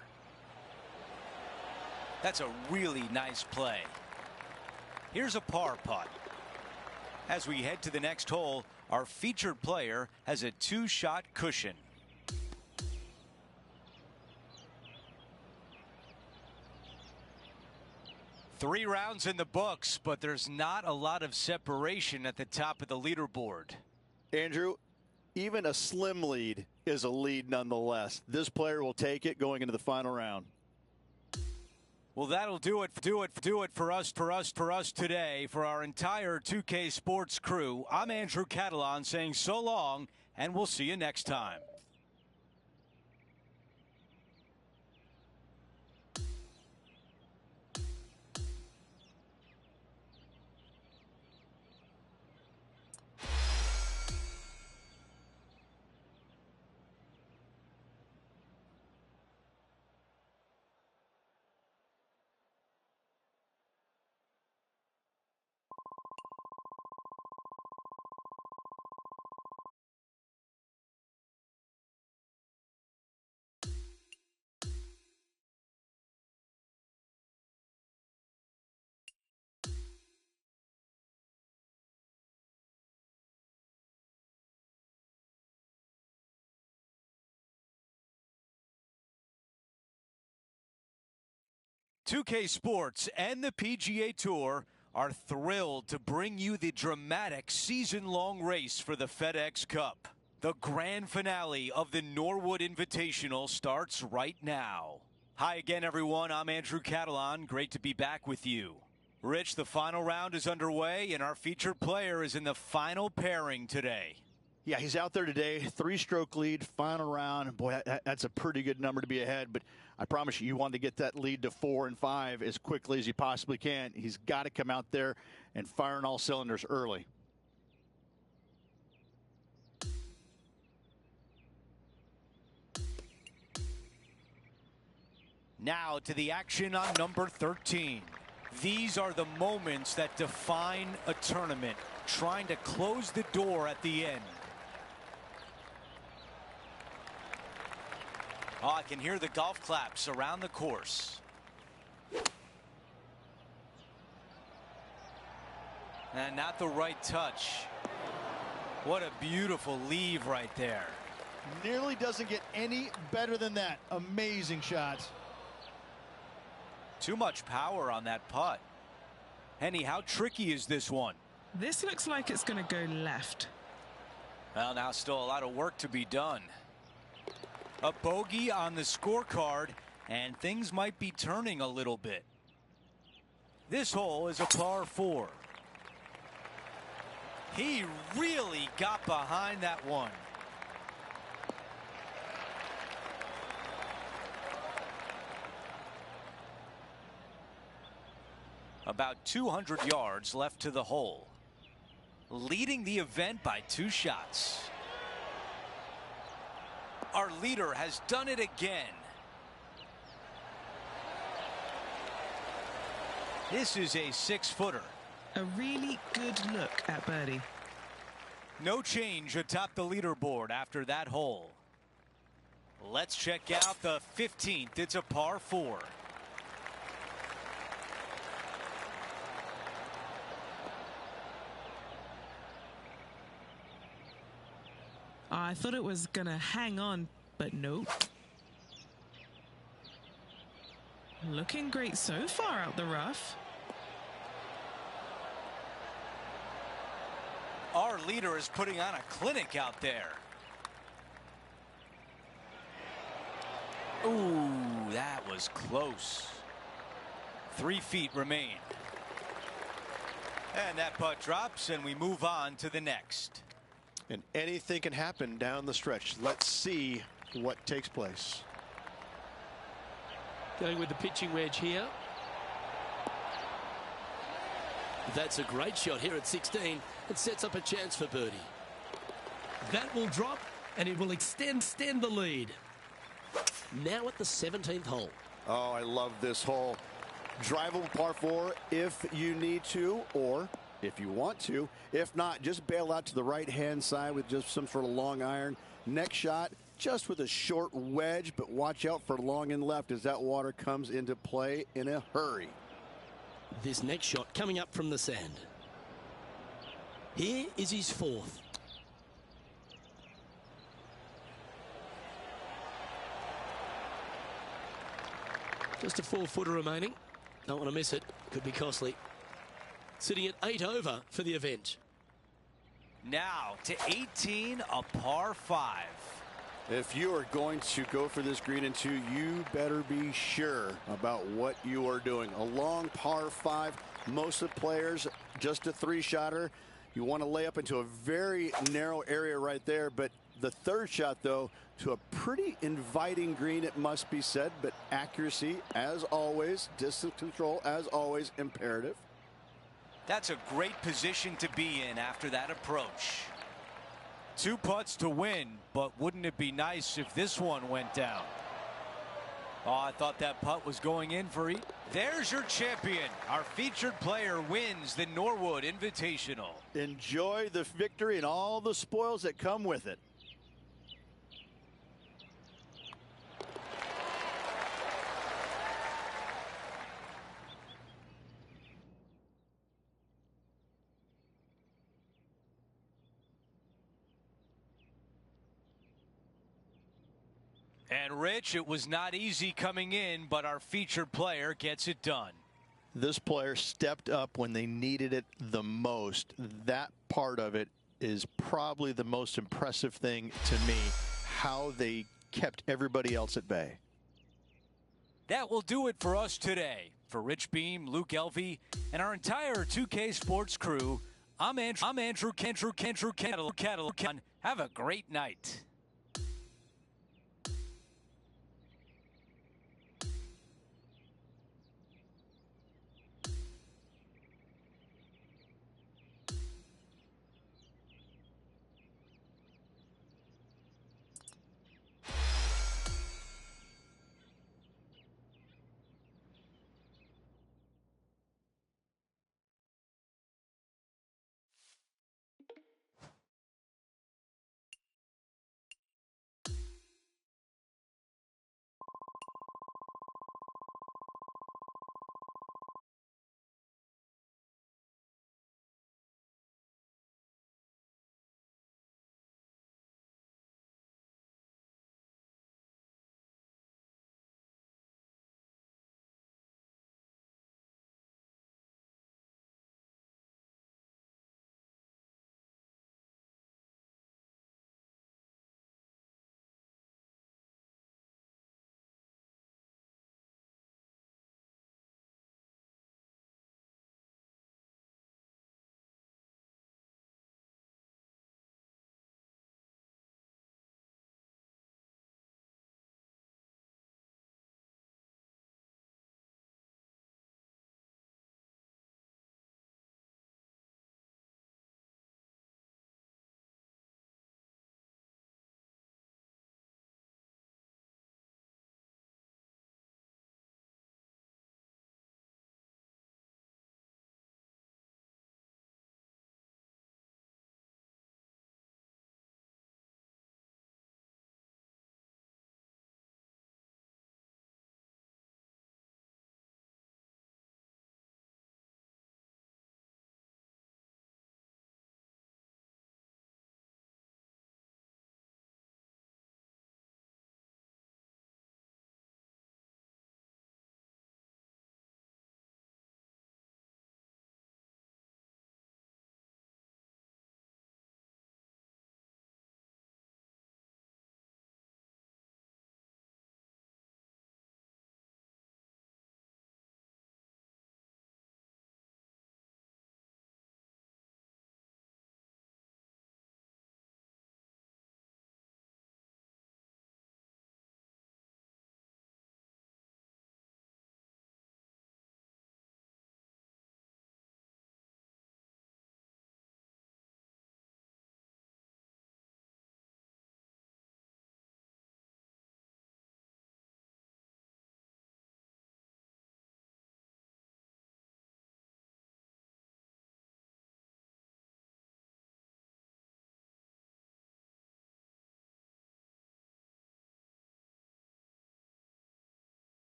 That's a really nice play. Here's a par putt. As we head to the next hole, our featured player has a 2-shot cushion. Three rounds in the books, but there's not a lot of separation at the top of the leaderboard. Andrew, even a slim lead is a lead nonetheless. This player will take it going into the final round. Well, that'll do it for us today. For our entire 2K Sports crew, I'm Andrew Catalan saying so long, and we'll see you next time. .2K Sports and the PGA Tour are thrilled to bring you the dramatic season-long race for the FedEx Cup. The grand finale of the Norwood Invitational starts right now. Hi again, everyone. I'm Andrew Catalan. Great to be back with you. Rich, the final round is underway, and our featured player is in the final pairing today. Yeah, he's out there today. 3-stroke lead, final round. Boy, that's a pretty good number to be ahead, but I promise you, you want to get that lead to 4 and 5 as quickly as you possibly can. He's got to come out there and fire on all cylinders early. Now to the action on number 13. These are the moments that define a tournament, trying to close the door at the end. Oh, I can hear the golf claps around the course. And not the right touch. What a beautiful leave right there. Nearly doesn't get any better than that. Amazing shots. Too much power on that putt. Henny, how tricky is this one? This looks like it's going to go left. Well, now still a lot of work to be done. A bogey on the scorecard, and things might be turning a little bit. This hole is a par 4. He really got behind that one. About 200 yards left to the hole. Leading the event by 2 shots. Our leader has done it again. This is a 6-footer. A really good look at birdie. No change atop the leaderboard after that hole. Let's check out the 15th. It's a par 4. I thought it was gonna hang on, but nope. Looking great so far out the rough. Our leader is putting on a clinic out there. Ooh, that was close. 3 feet remain. And that putt drops, and we move on to the next. And anything can happen down the stretch. Let's see what takes place. Going with the pitching wedge here. That's a great shot here at 16. It sets up a chance for birdie. That will drop, and it will extend the lead. Now at the 17th hole. Oh, I love this hole. Drivable par 4 if you need to, or if you want to. If not, just bail out to the right-hand side with just some sort of long iron. Next shot, just with a short wedge, but watch out for long and left as that water comes into play in a hurry. This next shot coming up from the sand. Here is his 4th. Just a 4-footer remaining. Don't want to miss it. Could be costly. Sitting at 8 over for the event. Now to 18, a par 5. If you are going to go for this green in 2, you better be sure about what you are doing. A long par 5. Most of the players, just a 3-shotter. You want to lay up into a very narrow area right there, but the 3rd shot, though, to a pretty inviting green, it must be said, but accuracy, as always, distance control, as always, imperative. That's a great position to be in after that approach. 2 putts to win, but wouldn't it be nice if this one went down? Oh, I thought that putt was going in for E. There's your champion. Our featured player wins the Norwood Invitational. Enjoy the victory and all the spoils that come with it. And Rich, it was not easy coming in, but our featured player gets it done. This player stepped up when they needed it the most. That part of it is probably the most impressive thing to me, how they kept everybody else at bay. That will do it for us today. For Rich Beam, Luke Elvey, and our entire 2K Sports crew, I'm Andrew Cattle. Have a great night.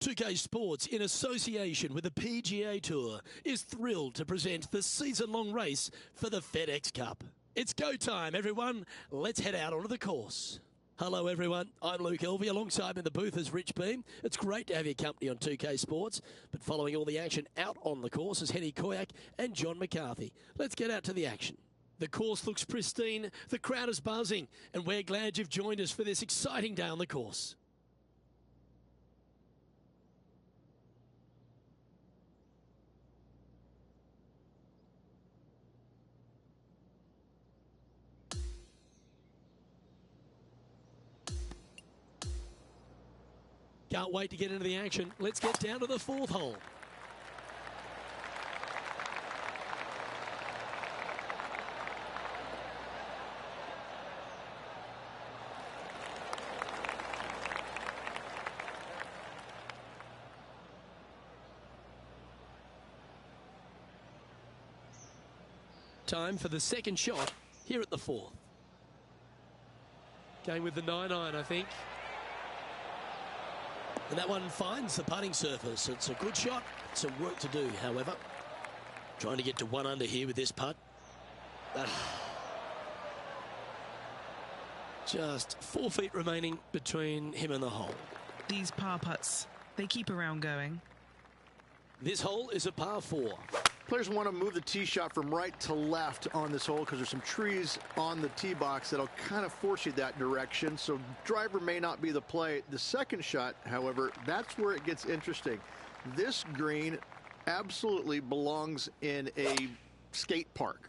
2K Sports, in association with the PGA Tour, is thrilled to present the season-long race for the FedEx Cup. It's go time, everyone. Let's head out onto the course. Hello, everyone. I'm Luke Elvey. Alongside me in the booth is Rich Beam. It's great to have your company on 2K Sports, but following all the action out on the course is Henny Koyak and John McCarthy. Let's get out to the action. The course looks pristine, the crowd is buzzing, and we're glad you've joined us for this exciting day on the course. Can't wait to get into the action. Let's get down to the fourth hole. Time for the second shot here at the fourth. Going with the 9-iron, I think. And that one finds the putting surface. It's a good shot. Some work to do, however. Trying to get to 1 under here with this putt. Just 4 feet remaining between him and the hole. These par putts, they keep a round going. This hole is a par 4. Players want to move the tee shot from right to left on this hole because there's some trees on the tee box that'll kind of force you that direction. So driver may not be the play. The second shot, however, that's where it gets interesting. This green absolutely belongs in a skate park.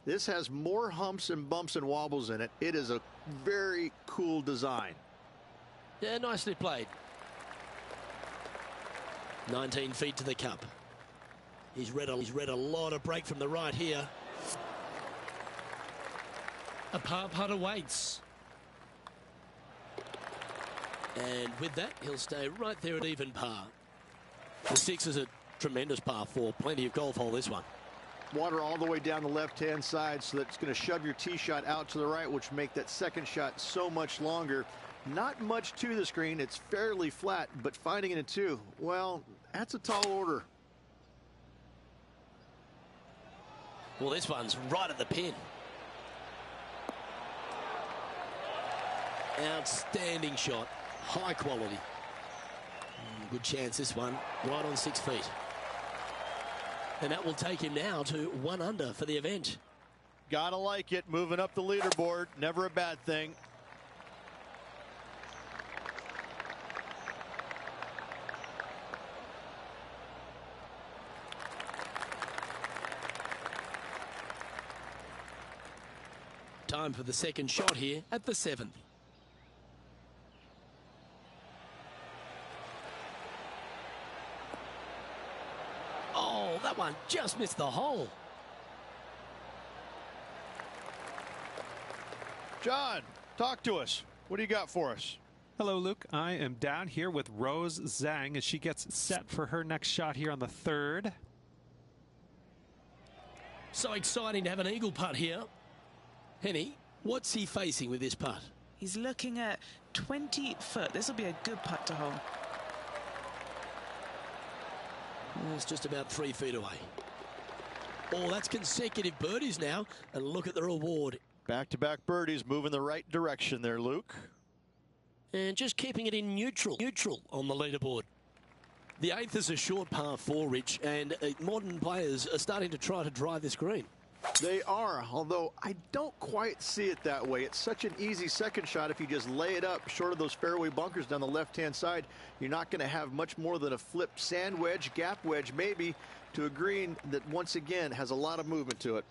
This has more humps and bumps and wobbles in it. It is a very cool design. Yeah, nicely played. 19 feet to the cup. He's read a lot of break from the right here. A par putt awaits. And with that, he'll stay right there at even par. The 6 is a tremendous par 4. Plenty of golf hole, this one. Water all the way down the left-hand side, so that's going to shove your tee shot out to the right, which make that second shot so much longer. Not much to the screen. It's fairly flat, but finding it in 2, well, that's a tall order. Well, this one's right at the pin. Outstanding shot. High quality. Good chance, this one. Right on 6 feet. And that will take him now to 1 under for the event. Gotta like it. Moving up the leaderboard. Never a bad thing. Time for the second shot here at the 7th. Oh, that one just missed the hole. John, talk to us. What do you got for us? Hello, Luke. I am down here with Rose Zhang as she gets set for her next shot here on the 3rd. So exciting to have an eagle putt here. Henny, what's he facing with this putt? He's looking at 20 foot. This will be a good putt to hole. It's just about 3 feet away. Oh, that's consecutive birdies now. And look at the reward. Back-to-back birdies, moving the right direction there, Luke. And just keeping it in neutral on the leaderboard. The 8th is a short par 4, Rich, and modern players are starting to try to drive this green. They are, although I don't quite see it that way. It's such an easy second shot. If you just lay it up short of those fairway bunkers down the left-hand side, you're not going to have much more than a flipped sand wedge, gap wedge maybe, to a green that once again has a lot of movement to it.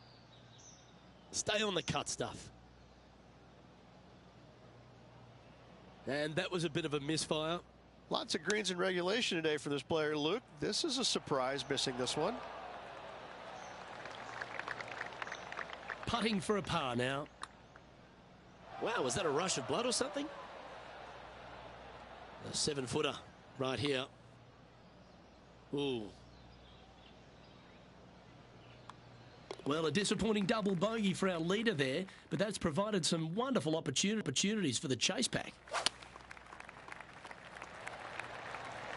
Stay on the cut stuff. And that was a bit of a misfire. Lots of greens in regulation today for this player, Luke. This is a surprise, missing this one. Putting for a par now. Wow, was that a rush of blood or something? A 7-footer right here. Ooh. Well, a disappointing double bogey for our leader there, but that's provided some wonderful opportunities for the chase pack.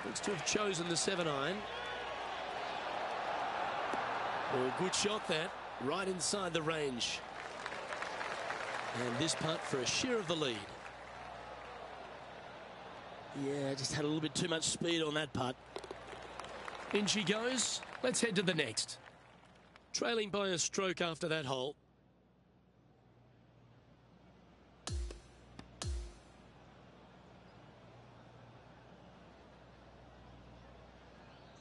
Looks to have chosen the 7-iron. Oh, good shot that. Right inside the range. And this putt for a share of the lead. Yeah, just had a little bit too much speed on that putt. In she goes. Let's head to the next. Trailing by a stroke after that hole.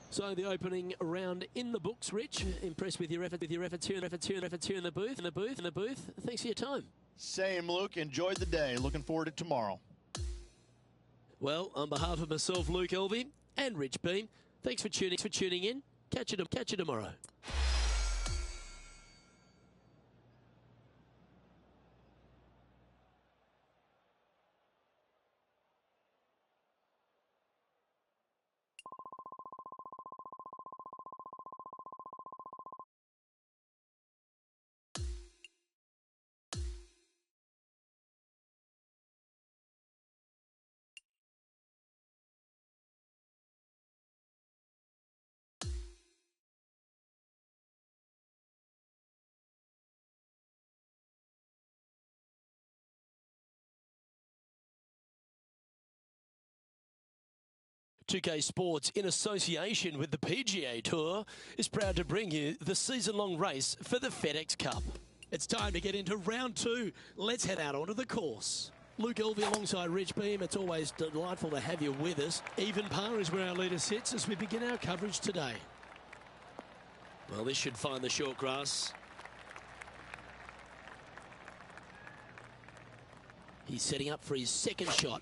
So the opening round in the books, Rich. Impressed with your efforts here in the booth. Thanks for your time. Same, Luke. Enjoyed the day. Looking forward to tomorrow. Well, on behalf of myself, Luke Elvey, and Rich Beam, thanks for tuning in. Catch you tomorrow. 2K Sports, in association with the PGA Tour, is proud to bring you the season-long race for the FedEx Cup. It's time to get into round 2. Let's head out onto the course. Luke Elvey alongside Rich Beam. It's always delightful to have you with us. Even par is where our leader sits as we begin our coverage today. Well, this should find the short grass. He's setting up for his second shot.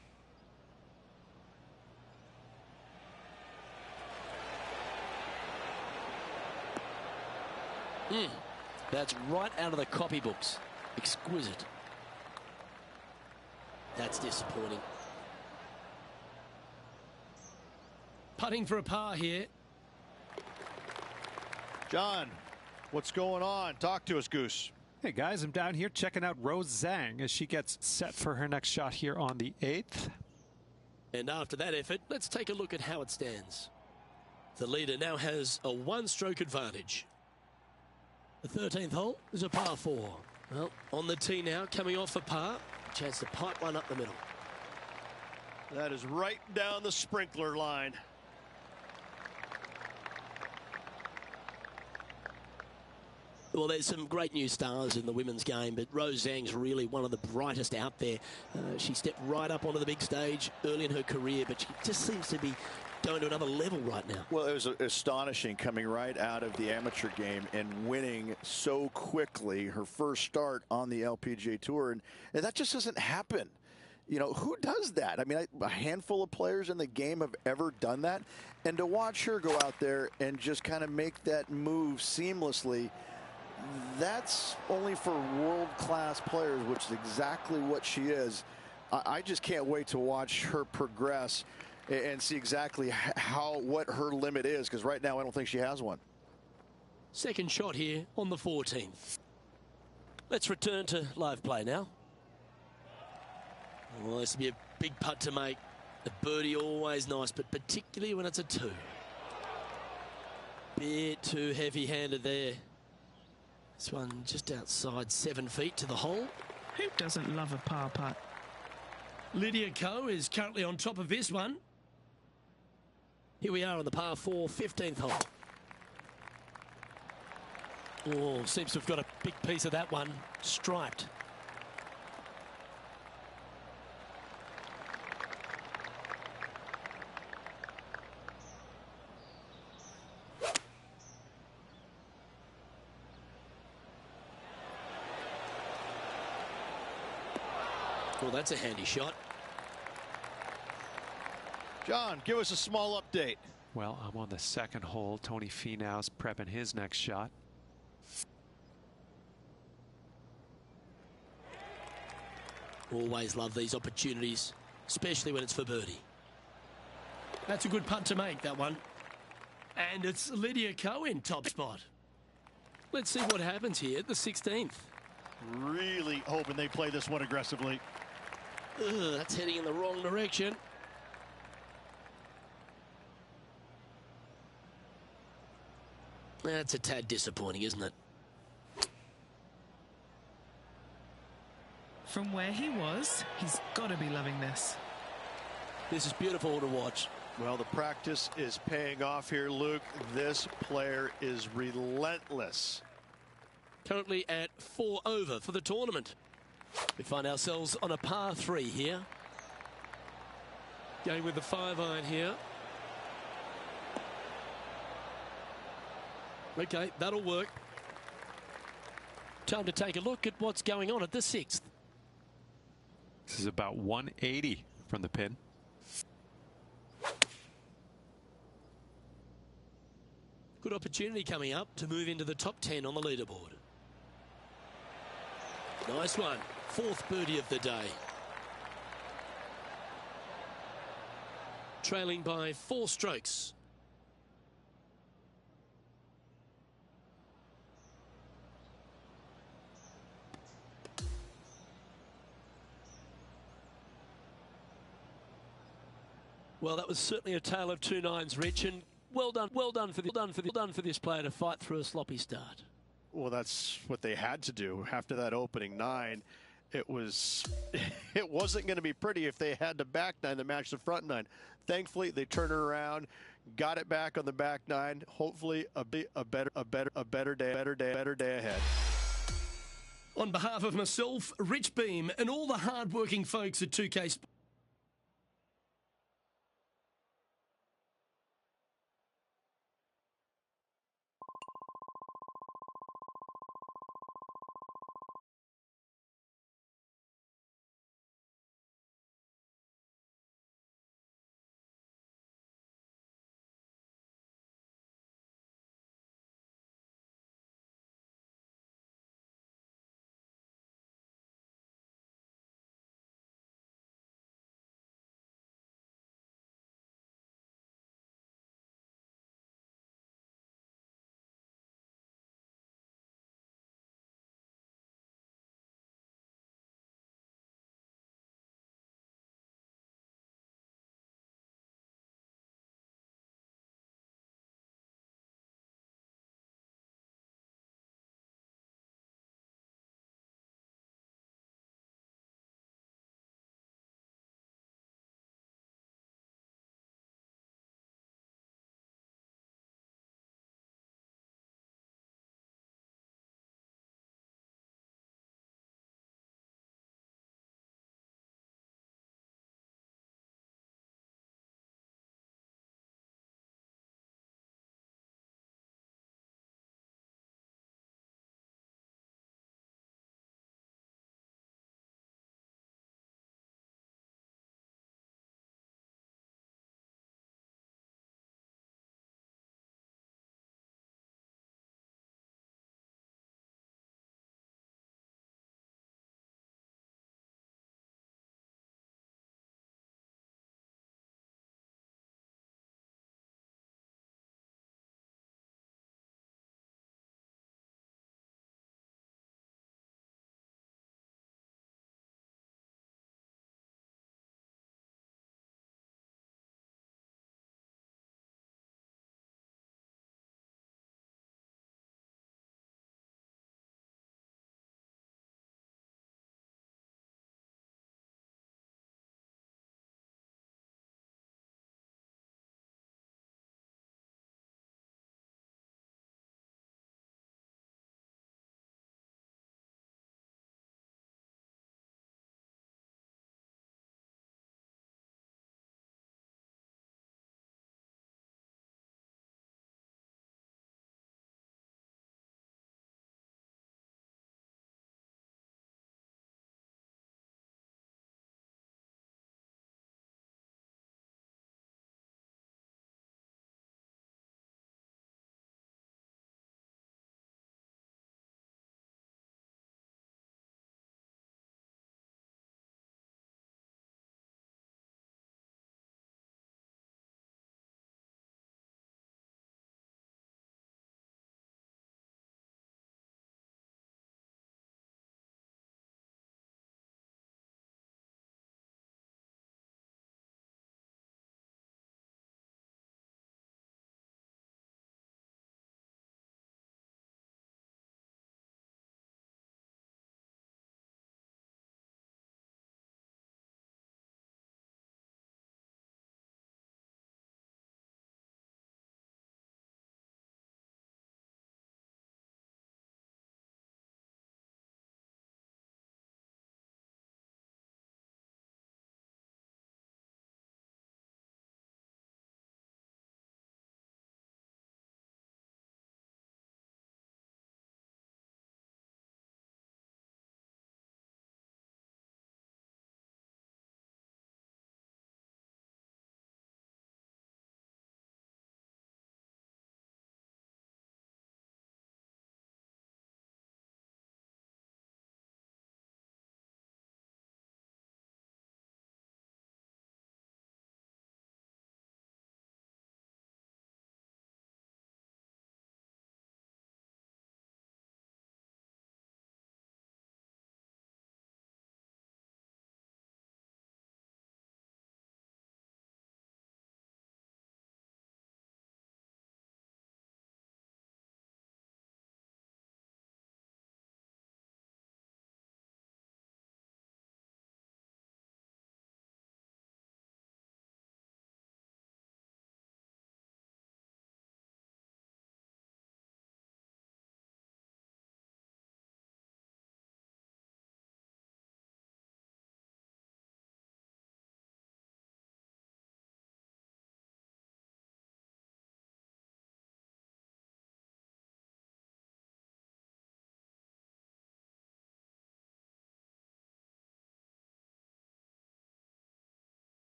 That's right out of the copybooks. Exquisite. That's disappointing. Putting for a par here. John, what's going on? Talk to us, Goose. Hey guys, I'm down here checking out Rose Zhang as she gets set for her next shot here on the 8th. And after that effort, let's take a look at how it stands. The leader now has a one-stroke advantage. The 13th hole is a par 4. Well, on the tee now, coming off a par. Chance to pipe one up the middle. That is right down the sprinkler line. Well, there's some great new stars in the women's game, but Rose Zhang's really one of the brightest out there. She stepped right up onto the big stage early in her career, but she just seems to be going to another level right now. Well, it was astonishing coming right out of the amateur game and winning so quickly her first start on the LPGA Tour. And that just doesn't happen. You know, who does that? I mean, a handful of players in the game have ever done that. And to watch her go out there and just kind of make that move seamlessly, that's only for world-class players, which is exactly what she is. I just can't wait to watch her progress and see exactly what her limit is, because right now I don't think she has one. Second shot here on the 14th. Let's return to live play now. Well, this will be a big putt to make. A birdie always nice, but particularly when it's a 2. Bit too heavy-handed there. This one just outside 7 feet to the hole. Who doesn't love a par putt? Lydia Ko is currently on top of this one. Here we are on the par 4, 15th hole. Oh, seems to have got a big piece of that one striped. Well, that's a handy shot. John, give us a small update. Well, I'm on the second hole. Tony Finau's prepping his next shot. Always love these opportunities, especially when it's for birdie. That's a good putt to make, that one. And it's Lydia Ko in top spot. Let's see what happens here at the 16th. Really hoping they play this one aggressively. That's heading in the wrong direction. That's a tad disappointing, isn't it? From where he was, he's got to be loving this. This is beautiful to watch. Well, the practice is paying off here, Luke. This player is relentless. Currently at 4 over for the tournament. We find ourselves on a par 3 here. Going with the 5-iron here. Okay, that'll work. Time to take a look at what's going on at the 6th. This is about 180 from the pin. Good opportunity coming up to move into the top 10 on the leaderboard. Nice one. 4th birdie of the day. Trailing by 4 strokes. Well, that was certainly a tale of 2 nines, Rich, and well done for this player to fight through a sloppy start. Well, that's what they had to do after that opening 9. It wasn't going to be pretty if they had the back 9 to match the front 9. Thankfully, they turned it around, got it back on the back 9. Hopefully, a better day ahead. On behalf of myself, Rich Beam, and all the hard-working folks at 2K Sports.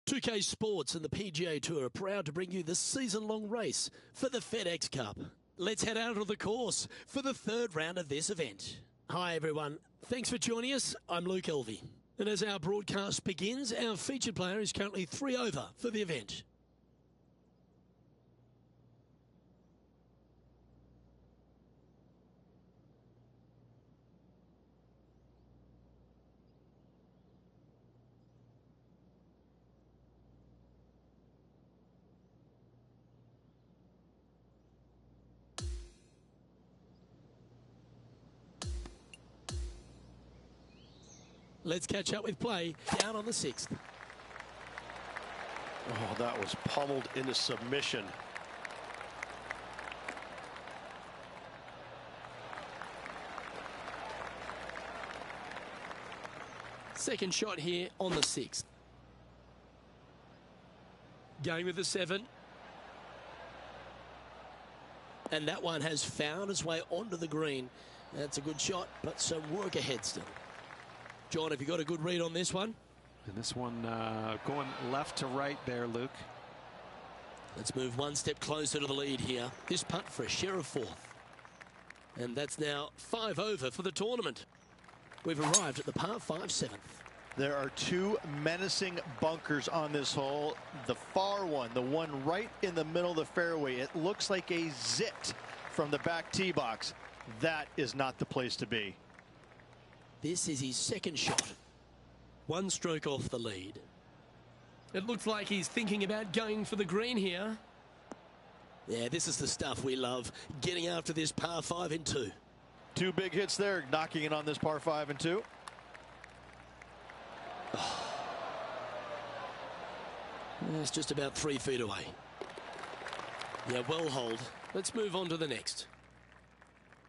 2K Sports and the PGA Tour are proud to bring you the season-long race for the FedEx Cup. Let's head out of the course for the third round of this event. Hi everyone, thanks for joining us. I'm Luke Elvey. And as our broadcast begins, our featured player is currently 3 over for the event. Let's catch up with play down on the 6th. Oh, that was pummeled into submission. Second shot here on the 6th. Going with the 7. And that one has found its way onto the green. That's a good shot, but some work ahead still. John, have you got a good read on this one? And this one going left to right there, Luke. Let's move one step closer to the lead here. This putt for a share of 4th. And that's now 5 over for the tournament. We've arrived at the par 5 7th. There are 2 menacing bunkers on this hole. The far one, the one right in the middle of the fairway, it looks like a zit from the back tee box. That is not the place to be. This is his second shot. 1 stroke off the lead. It looks like he's thinking about going for the green here. Yeah, this is the stuff we love. Getting after this par 5 in 2. 2 big hits there, knocking it on this par 5 and 2. It's just about 3 feet away. Yeah, well hold. Let's move on to the next.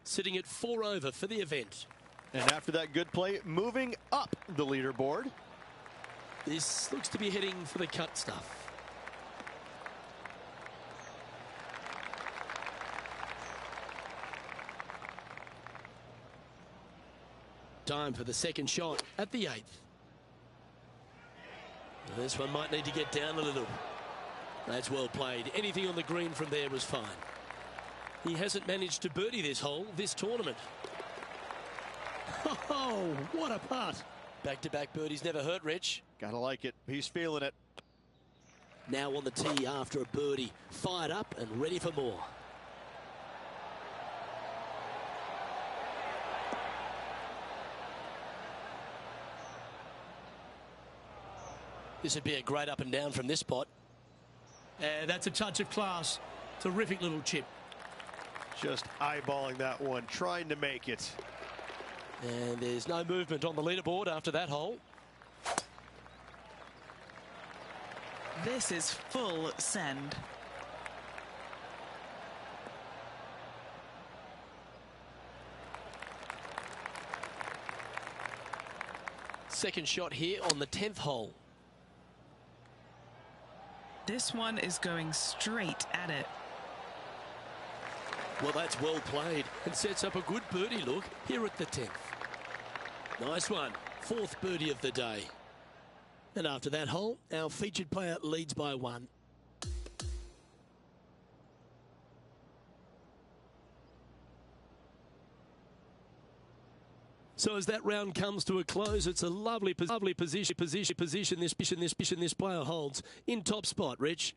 Sitting at 4 over for the event. And after that good play, moving up the leaderboard. This looks to be heading for the cut stuff. Time for the second shot at the 8th. This one might need to get down a little. That's well played. Anything on the green from there was fine. He hasn't managed to birdie this hole this tournament. Oh, what a putt. Back-to-back birdies never hurt, Rich. Gotta like it. He's feeling it. Now on the tee after a birdie. Fired up and ready for more. This would be a great up and down from this spot. That's a touch of class. Terrific little chip. Just eyeballing that one, trying to make it. And there's no movement on the leaderboard after that hole. This is full send. Second shot here on the 10th hole. This one is going straight at it. Well, that's well played and sets up a good birdie look here at the 10th. Nice one. 4th birdie of the day. And after that hole, our featured player leads by 1. So as that round comes to a close, it's a lovely position this player holds in top spot, Rich.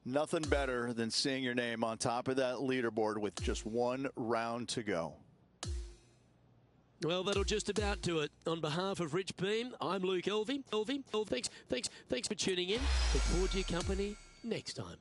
Nothing better than seeing your name on top of that leaderboard with just 1 round to go. Well, that'll just about do it. On behalf of Rich Beam, I'm Luke Elvey. Thanks for tuning in. Look forward to your company next time.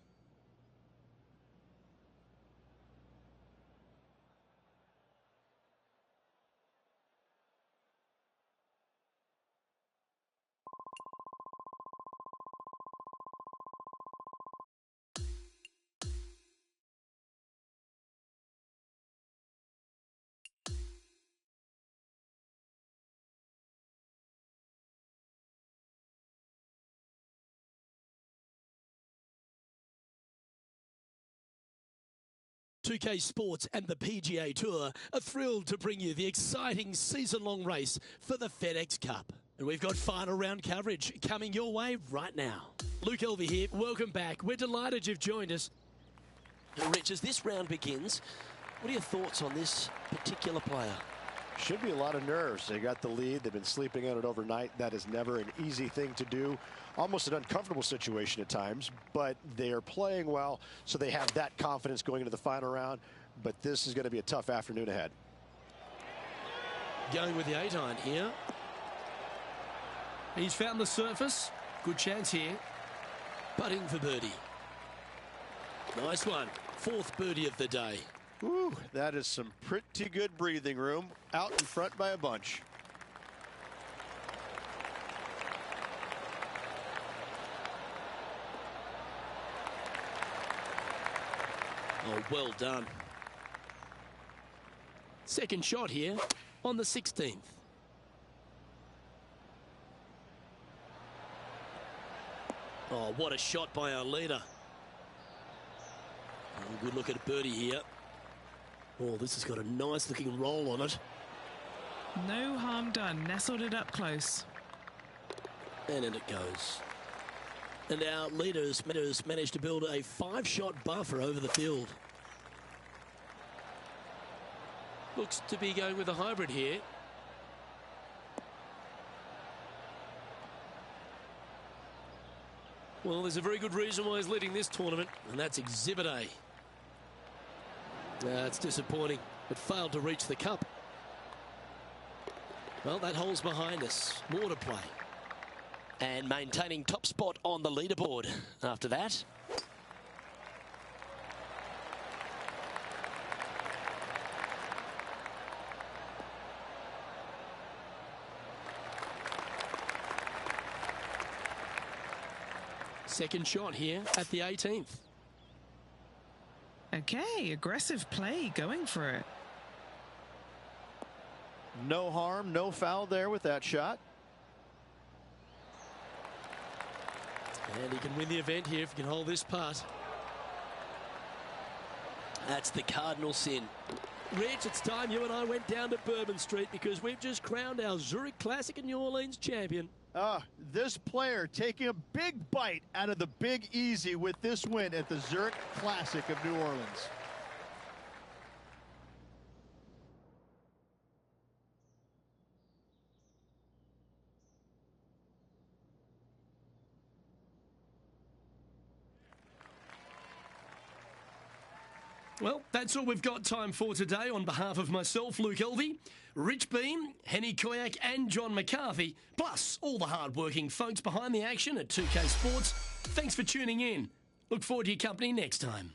.2K Sports and the PGA Tour are thrilled to bring you the exciting season-long race for the FedEx Cup. And we've got final round coverage coming your way right now. Luke Elvey here. Welcome back. We're delighted you've joined us. Rich, as this round begins, what are your thoughts on this particular player? Should be a lot of nerves. They got the lead. They've been sleeping on it overnight. That is never an easy thing to do. Almost an uncomfortable situation at times, but they are playing well, so they have that confidence going into the final round. But this is going to be a tough afternoon ahead. Going with the 8-iron here. He's found the surface. Good chance here. Putting for birdie. Nice one. Fourth birdie of the day. Ooh, that is some pretty good breathing room. Out in front by a bunch. Oh, well done. Second shot here on the 16th. Oh, what a shot by our leader. Oh, good look at birdie here. Oh, this has got a nice looking roll on it. No harm done. Nestled it up close. And in it goes. And our leaders managed to build a 5-shot buffer over the field. Looks to be going with a hybrid here. Well, there's a very good reason why he's leading this tournament, and that's Exhibit A. That's disappointing. It failed to reach the cup. Well, that hole's behind us. More to play. And maintaining top spot on the leaderboard after that. Second shot here at the 18th. Okay, aggressive play, going for it. No harm, no foul there with that shot. And he can win the event here if he can hold this putt. That's the cardinal sin. Rich, it's time you and I went down to Bourbon Street because we've just crowned our Zurich Classic and New Orleans champion. This player taking a big bite out of the Big Easy with this win at the Zurich Classic of New Orleans. Well, that's all we've got time for today. On behalf of myself, Luke Elvey, Rich Beam, Henny Koyak and John McCarthy, plus all the hard-working folks behind the action at 2K Sports, thanks for tuning in. Look forward to your company next time.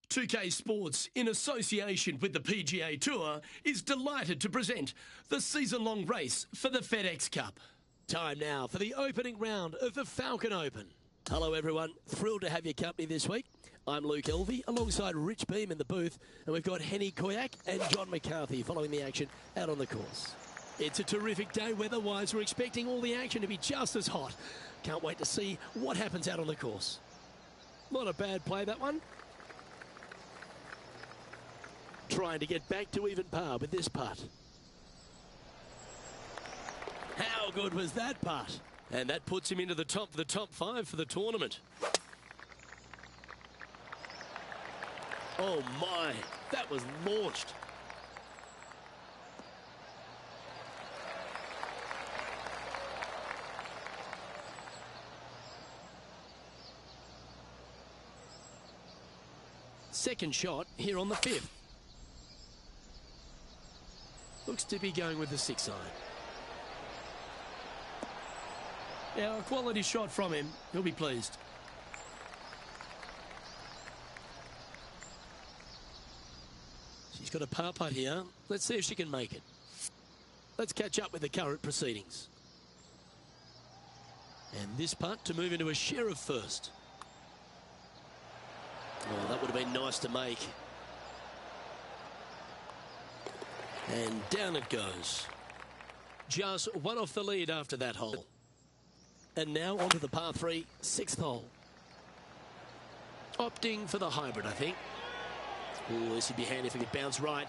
2K Sports, in association with the PGA Tour, is delighted to present the season-long race for the FedEx Cup. Time now for the opening round of the Falcon Open. Hello everyone, thrilled to have your company this week. I'm Luke Elvey, alongside Rich Beam in the booth, and we've got Henny Koyak and John McCarthy following the action out on the course. It's a terrific day weather-wise. We're expecting all the action to be just as hot. Can't wait to see what happens out on the course. Not a bad play, that one. Trying to get back to even par with this putt. How good was that putt? And that puts him into the top five for the tournament. Oh my, that was launched. Second shot here on the 5th. Looks to be going with the 6 iron. Yeah, a quality shot from him. He'll be pleased. She's got a par putt here. Let's see if she can make it. Let's catch up with the current proceedings. And this putt to move into a share of first. Oh, that would have been nice to make. And down it goes. Just one off the lead after that hole. And now onto the par 3, 6th hole. Opting for the hybrid, I think. Oh, this would be handy if he could bounce right.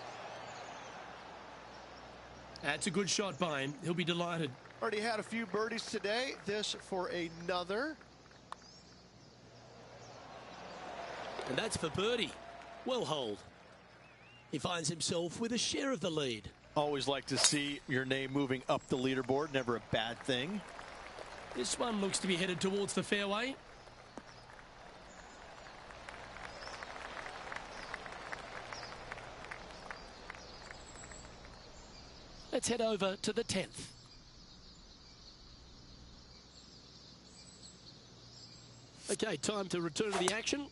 That's a good shot by him. He'll be delighted. Already had a few birdies today. This for another. And that's for birdie. Well holed. He finds himself with a share of the lead. Always like to see your name moving up the leaderboard. Never a bad thing. This one looks to be headed towards the fairway. Let's head over to the 10th. Okay, time to return to the action.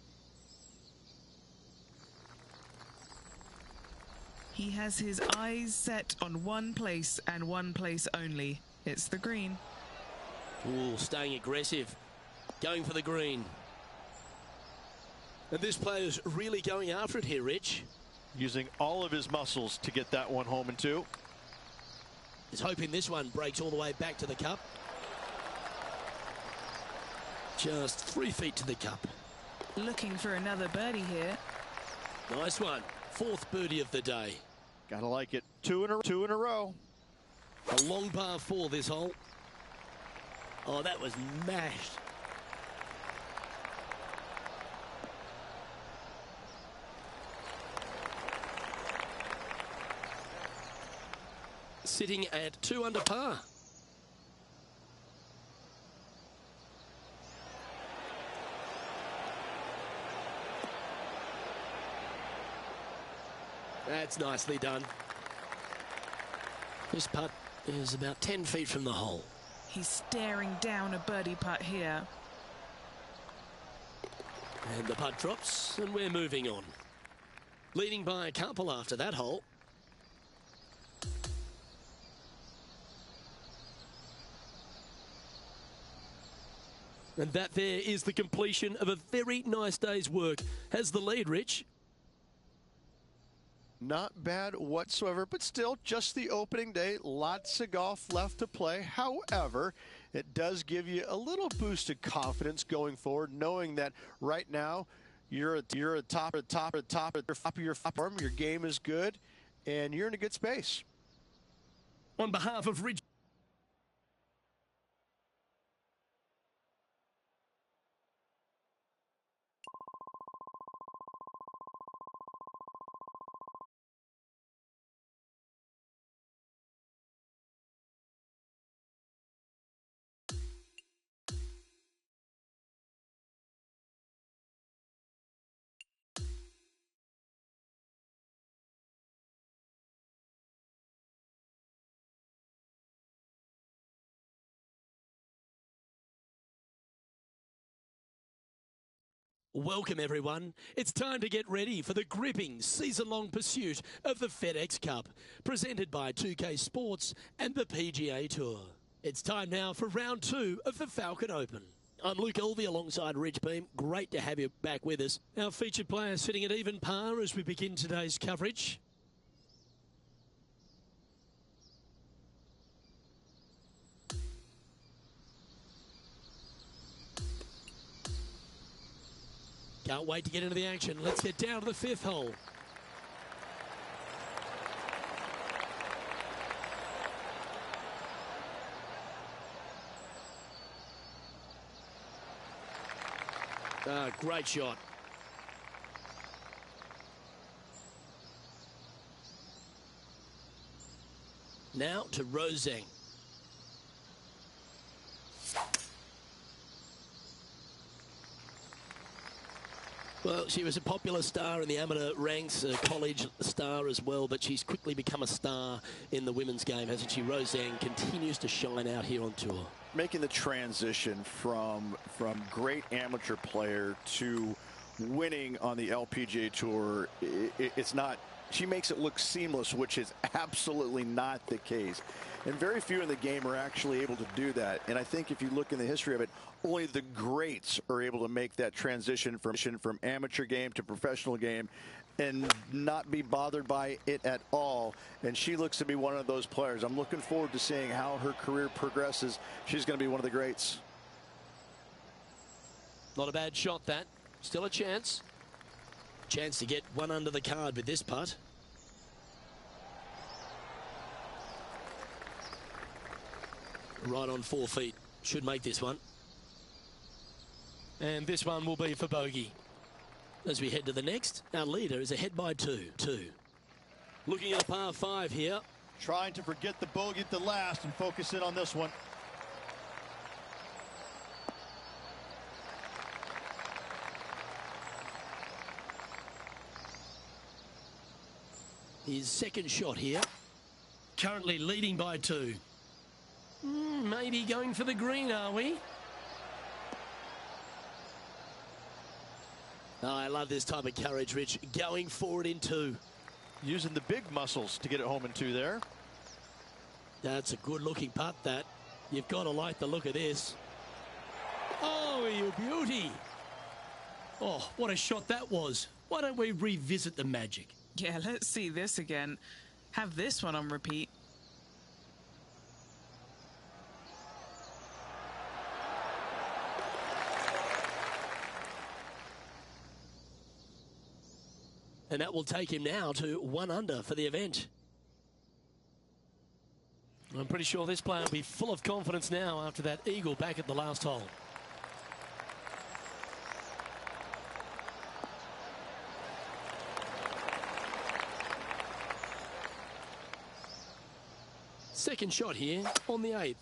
He has his eyes set on one place and one place only. It's the green. Ooh, staying aggressive. Going for the green. And this player's really going after it here, Rich. Using all of his muscles to get that one home in 2. He's hoping this one breaks all the way back to the cup. Just 3 feet to the cup. Looking for another birdie here. Nice one. 4th birdie of the day. Gotta like it. 2 in a row. A long par 4 this hole. Oh, that was mashed. Sitting at 2 under par. That's nicely done. This putt is about 10 feet from the hole. He's staring down a birdie putt here. And the putt drops, and we're moving on. Leading by a couple after that hole. And that there is the completion of a very nice day's work. Has the lead, Rich? Not bad whatsoever, but still just the opening day. Lots of golf left to play. However, it does give you a little boost of confidence going forward, knowing that right now you're at top of your form, your game is good, and you're in a good space. On behalf of Rich Welcome everyone. It's time to get ready for the gripping season-long pursuit of the FedEx Cup, presented by 2K Sports and the PGA Tour. It's time now for round 2 of the Falcon Open. I'm Luke Elvey alongside Rich Beam. Great to have you back with us. Our featured player sitting at even par as we begin today's coverage. Can't wait to get into the action. Let's get down to the 5th hole. Great shot. Now to Roseng. Well, she was a popular star in the amateur ranks, a college star as well, but she's quickly become a star in the women's game, hasn't she? Roseng continues to shine out here on tour. Making the transition from great amateur player to winning on the LPGA Tour, it's not, she makes it look seamless, which is absolutely not the case. And very few in the game are actually able to do that. And I think if you look in the history of it, only the greats are able to make that transition from amateur game to professional game and not be bothered by it at all. And she looks to be one of those players. I'm looking forward to seeing how her career progresses. She's going to be one of the greats. Not a bad shot, that. Still a chance. Chance to get one under the card with this putt. Right on 4 feet. Should make this one. And this one will be for bogey. As we head to the next, our leader is ahead by 2. Looking at a par 5 here. Trying to forget the bogey at the last and focus in on this one. His second shot here. Currently leading by 2. Maybe going for the green, are we? Oh, I love this type of courage, Rich. Going forward in 2. Using the big muscles to get it home in 2 there. That's a good-looking putt, that. You've got to like the look of this. Oh, you beauty. Oh, what a shot that was. Why don't we revisit the magic? Yeah, let's see this again. Have this one on repeat. And that will take him now to 1 under for the event. I'm pretty sure this player will be full of confidence now after that eagle back at the last hole. Second shot here on the 8th.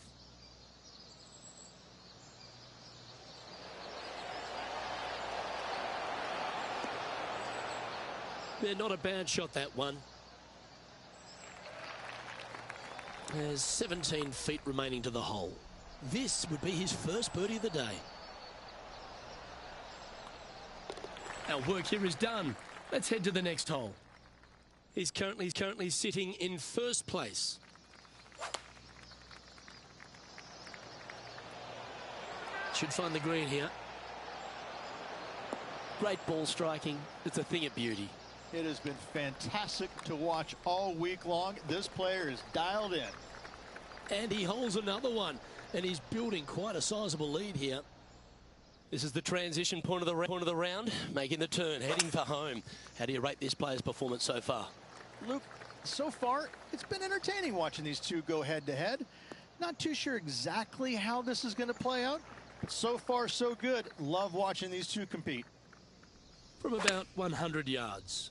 Yeah, not a bad shot, that one. There's 17 feet remaining to the hole. This would be his first birdie of the day. Our work here is done. Let's head to the next hole. He's currently sitting in first place. Should find the green here. Great ball striking. It's a thing of beauty. It has been fantastic to watch all week long. This player is dialed in. And he holds another one. And he's building quite a sizable lead here. This is the transition point of the round. Making the turn, heading for home. How do you rate this player's performance so far? Luke, so far, it's been entertaining watching these two go head-to-head. Not too sure exactly how this is going to play out. But so far, so good. Love watching these two compete. From about 100 yards.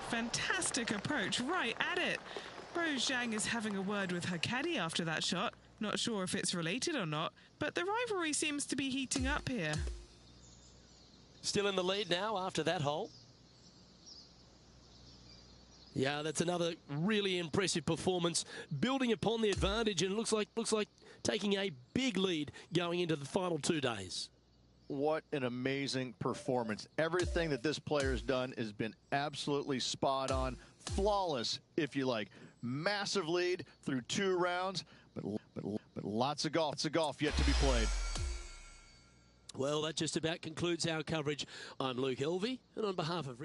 Fantastic approach, right at it. Rose Zhang is having a word with her caddy after that shot. Not sure if it's related or not, but the rivalry seems to be heating up here. Still in the lead now after that hole. Yeah, that's another really impressive performance, building upon the advantage, and it looks like taking a big lead going into the final 2 days. What an amazing performance. Everything that this player has done has been absolutely spot on, flawless, if you like. Massive lead through 2 rounds, but lots of golf yet to be played. Well, that just about concludes our coverage. I'm Luke Elvey, and on behalf of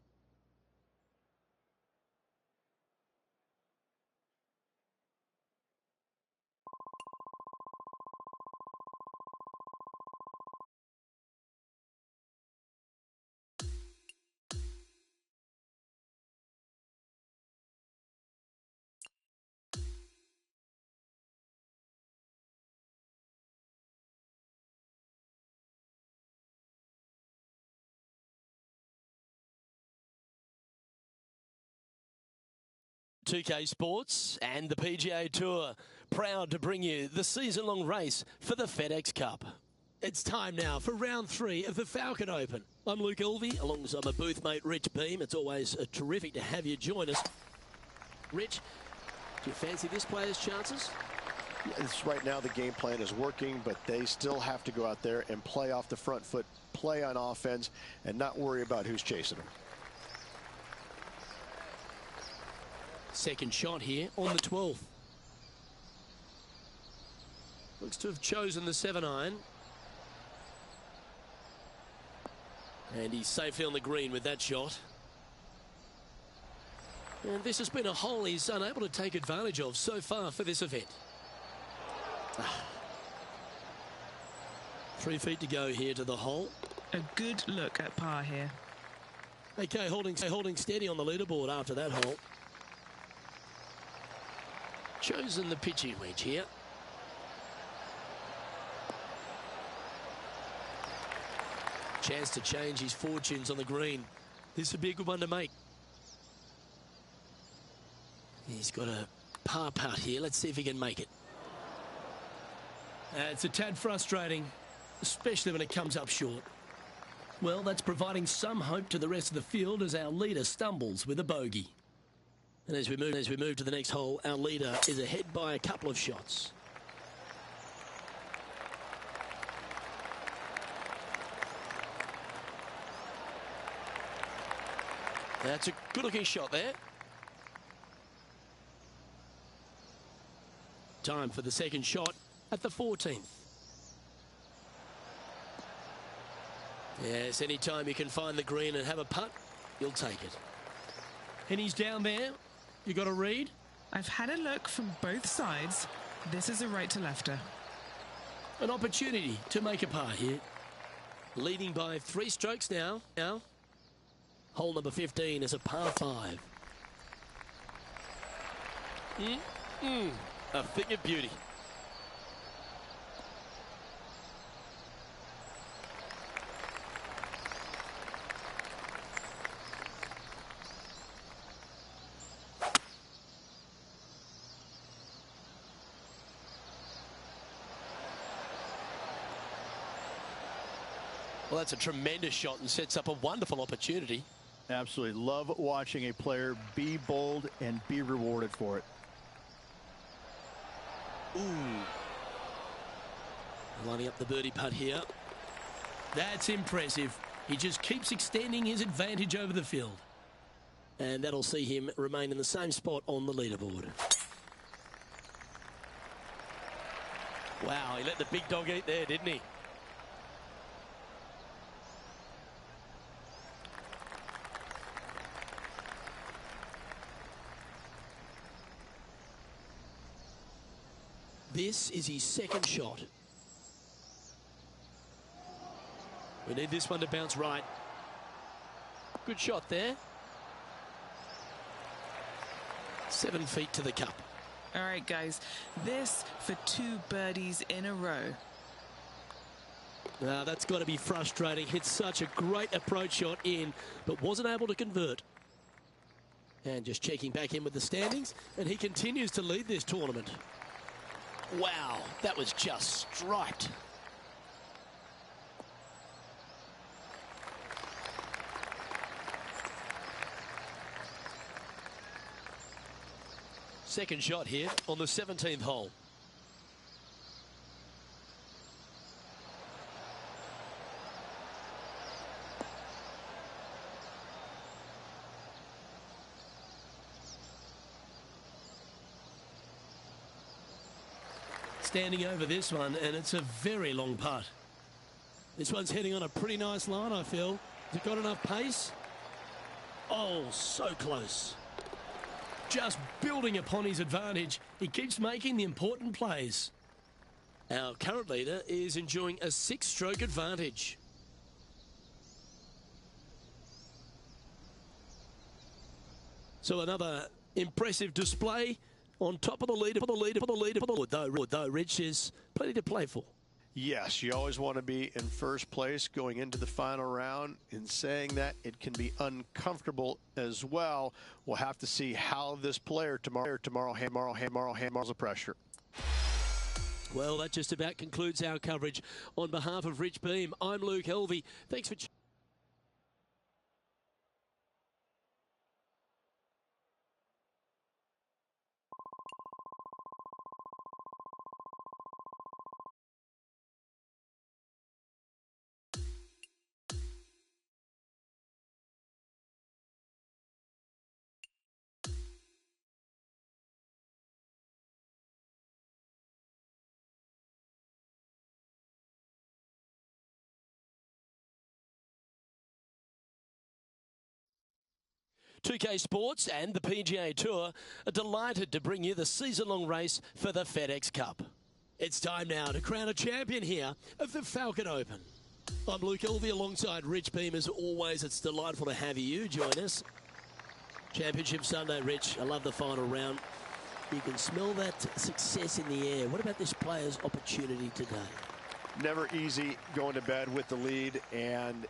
2K Sports and the PGA Tour, proud to bring you the season-long race for the FedEx Cup. It's time now for round 3 of the Falcon Open. I'm Luke Elvey, alongside my booth mate Rich Beam. It's always terrific to have you join us. Rich, do you fancy this player's chances? Yes, right now the game plan is working, but they still have to go out there and play off the front foot, play on offense, and not worry about who's chasing them. Second shot here on the 12th. Looks to have chosen the 7-iron. And he's safely on the green with that shot. And this has been a hole he's unable to take advantage of so far for this event. 3 feet to go here to the hole. A good look at par here. Okay, holding steady on the leaderboard after that hole. Chosen the pitching wedge here. Chance to change his fortunes on the green. This would be a good one to make. He's got a par putt here. Let's see if he can make it. It's a tad frustrating, especially when it comes up short. Well, that's providing some hope to the rest of the field as our leader stumbles with a bogey. And as we move to the next hole, our leader is ahead by a couple of shots. That's a good-looking shot there. Time for the second shot at the 14th. Yes, any time you can find the green and have a putt, you'll take it. And he's down there. You got a read? I've had a look from both sides. This is a right to lefter. An opportunity to make a par here. Leading by 3 strokes now. Hole number 15 is a par 5. A thing of beauty. Well, that's a tremendous shot and sets up a wonderful opportunity. Absolutely love watching a player be bold and be rewarded for it. Ooh. Lining up the birdie putt here. That's impressive. He just keeps extending his advantage over the field. And that'll see him remain in the same spot on the leaderboard. Wow, he let the big dog eat there, didn't he? This is his second shot. We need this one to bounce right. Good shot there. 7 feet to the cup. All right, guys. This for 2 birdies in a row. Now, that's got to be frustrating. Hit such a great approach shot in, but wasn't able to convert. And just checking back in with the standings, and he continues to lead this tournament. Wow, that was just striped. second shot here on the 17th hole. Standing over this one, and it's a very long putt. This one's heading on a pretty nice line, I feel. Has it got enough pace? Oh, so close. Just building upon his advantage. He keeps making the important plays. Our current leader is enjoying a 6-stroke advantage. So another impressive display on top of the leader, though Rich, is plenty to play for. Yes, you always want to be in first place going into the final round. In saying that, it can be uncomfortable as well. We'll have to see how this player tomorrow handles the pressure. Well, that just about concludes our coverage. On behalf of Rich Beem, I'm Luke Helvey. Thanks for .2K Sports and the PGA Tour are delighted to bring you the season-long race for the FedEx Cup. It's time now to crown a champion here of the Falcon Open. I'm Luke Helvey alongside Rich Beem. As always, it's delightful to have you join us. Championship Sunday, Rich. I love the final round. You can smell that success in the air. What about this player's opportunity today? Never easy going to bed with the lead, and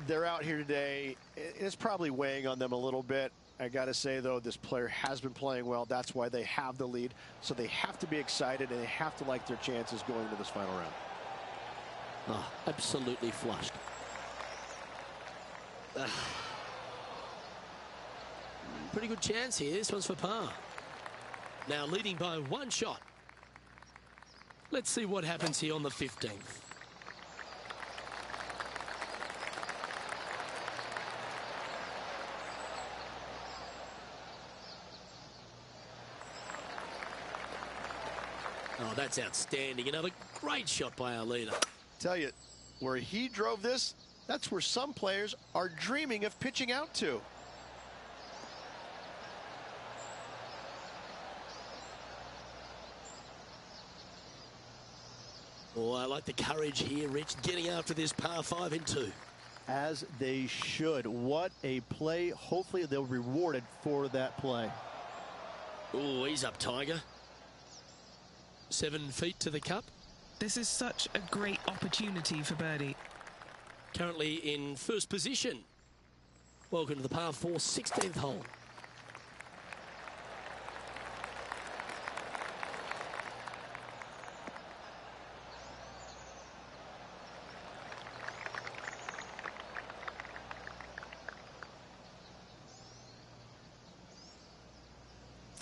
they're out here today. It's probably weighing on them a little bit. I got to say, though, this player has been playing well. That's why they have the lead. So they have to be excited, and they have to like their chances going into this final round. Oh, absolutely flushed. Pretty good chance here. This one's for par. Now leading by 1 shot. Let's see what happens here on the 15th. Oh, that's outstanding. Another great shot by our leader. Tell you, where he drove this, that's where some players are dreaming of pitching out to. Oh, I like the courage here, Rich, getting after this par 5 in 2. As they should. What a play. Hopefully they'll be rewarded for that play. Oh, he's up, Tiger. 7 feet to the cup. This is such a great opportunity for birdie. Currently in first position. Welcome to the par 4 16th hole.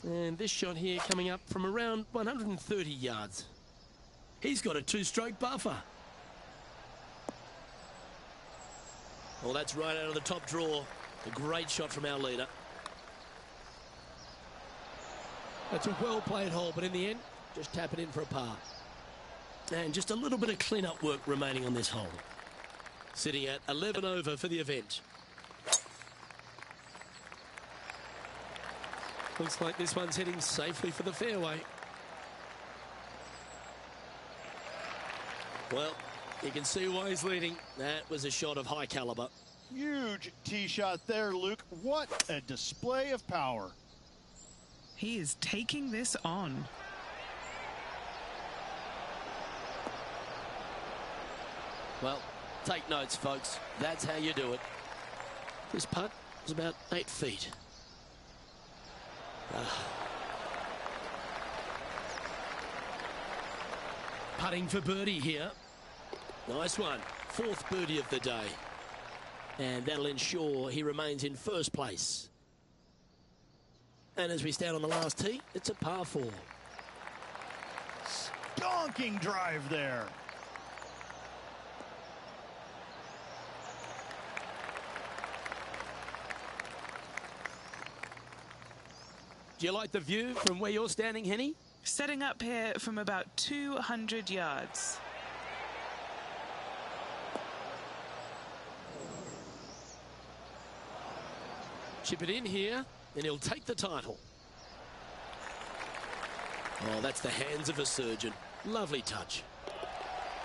And this shot here coming up from around 130 yards. He's got a 2-stroke buffer. Well, that's right out of the top draw. A great shot from our leader. That's a well-played hole, but in the end, just tap it in for a par. And just a little bit of clean-up work remaining on this hole. Sitting at 11 over for the event. Looks like this one's heading safely for the fairway. Well, you can see why he's leading. That was a shot of high caliber. Huge tee shot there, Luke. What a display of power. He is taking this on. Well, take notes, folks. That's how you do it. This putt is about 8 feet. Putting for birdie here. Nice one. 4th birdie of the day. And that'll ensure he remains in first place. And as we stand on the last tee, it's a par 4. Stonking drive there. Do you like the view from where you're standing, Henny? Setting up here from about 200 yards. Chip it in here, and he'll take the title. Oh, that's the hands of a surgeon. Lovely touch.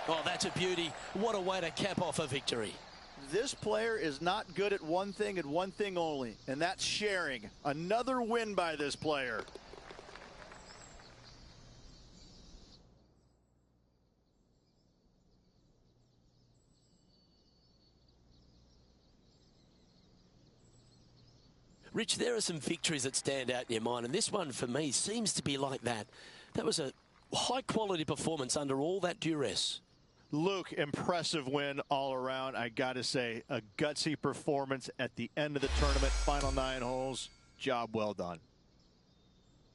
Oh, that's a beauty. What a way to cap off a victory. This player is not good at one thing and one thing only, and that's sharing. Another win by this player. Rich, there are some victories that stand out in your mind, and this one for me seems to be like that. That was a high-quality performance under all that duress. Luke, impressive win all around. I got to say, a gutsy performance at the end of the tournament, final 9 holes. Job well done.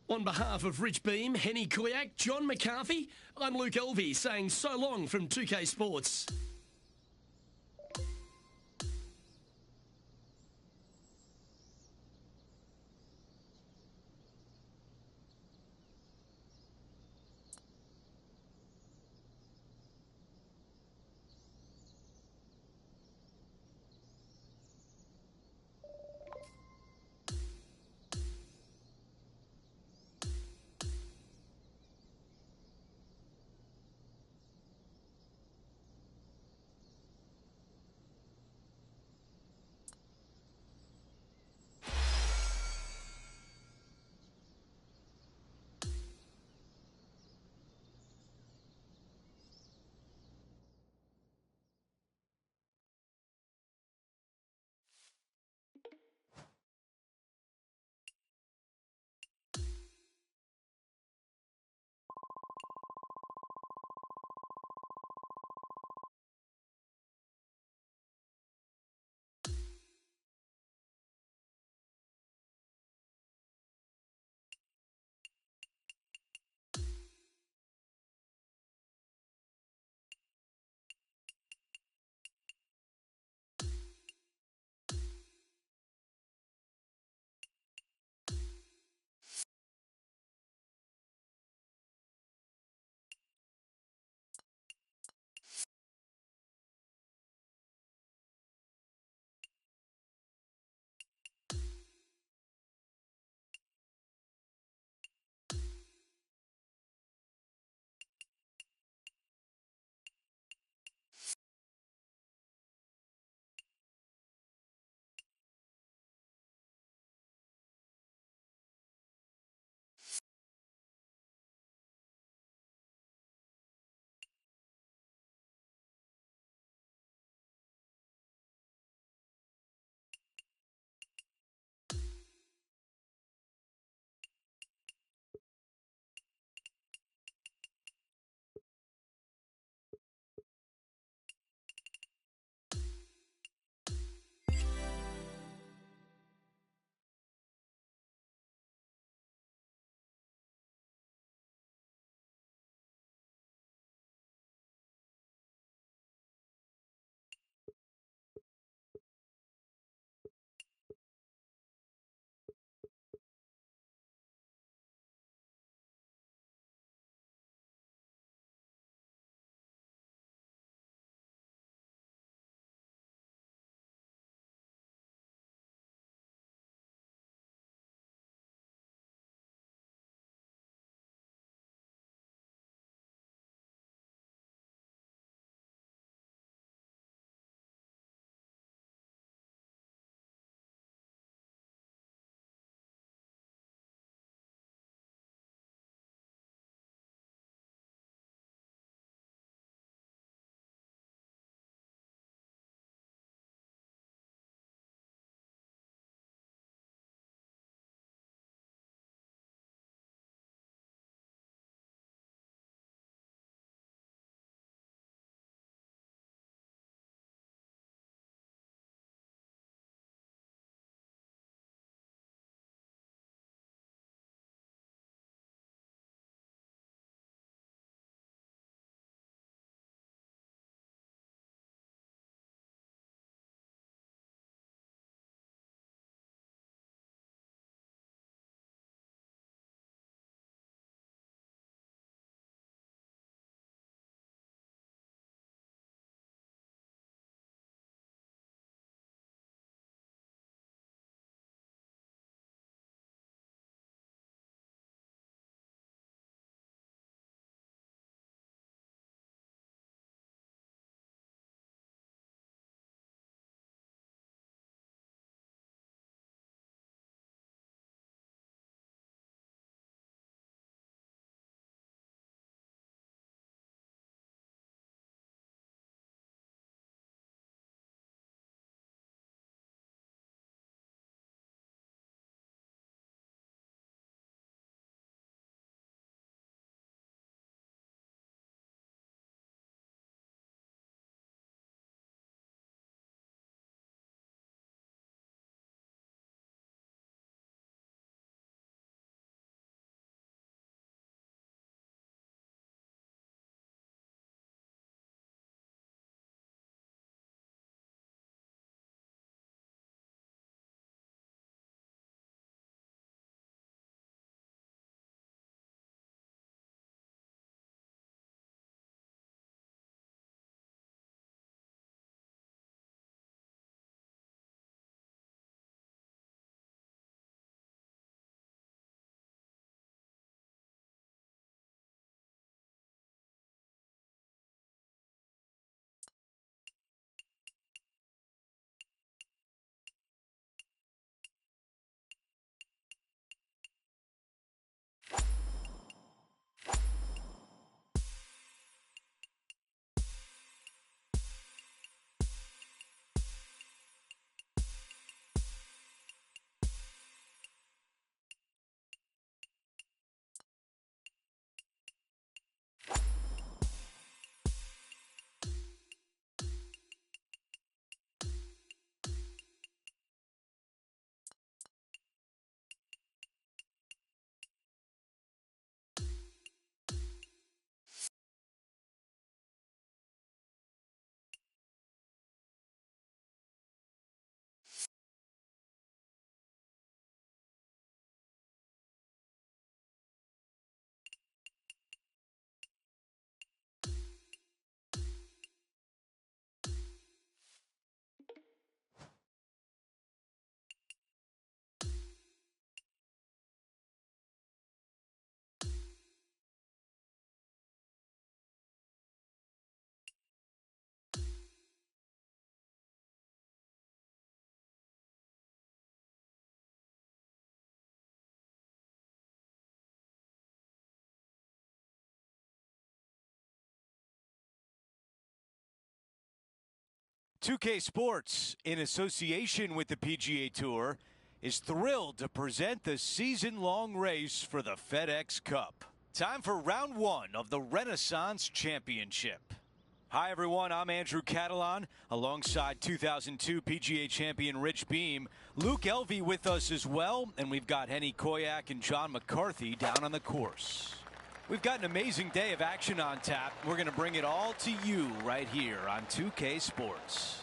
On behalf of Rich Beam, Henny Koyak, John McCarthy, I'm Luke Elvey saying so long from 2K Sports. 2K Sports, in association with the PGA Tour, is thrilled to present the season-long race for the FedEx Cup. Time for round one of the Renaissance Championship. Hi, everyone. I'm Andrew Catalan, alongside 2002 PGA champion Rich Beem. Luke Elvey with us as well, and we've got Henny Koyak and John McCarthy down on the course. We've got an amazing day of action on tap. We're going to bring it all to you right here on 2K Sports.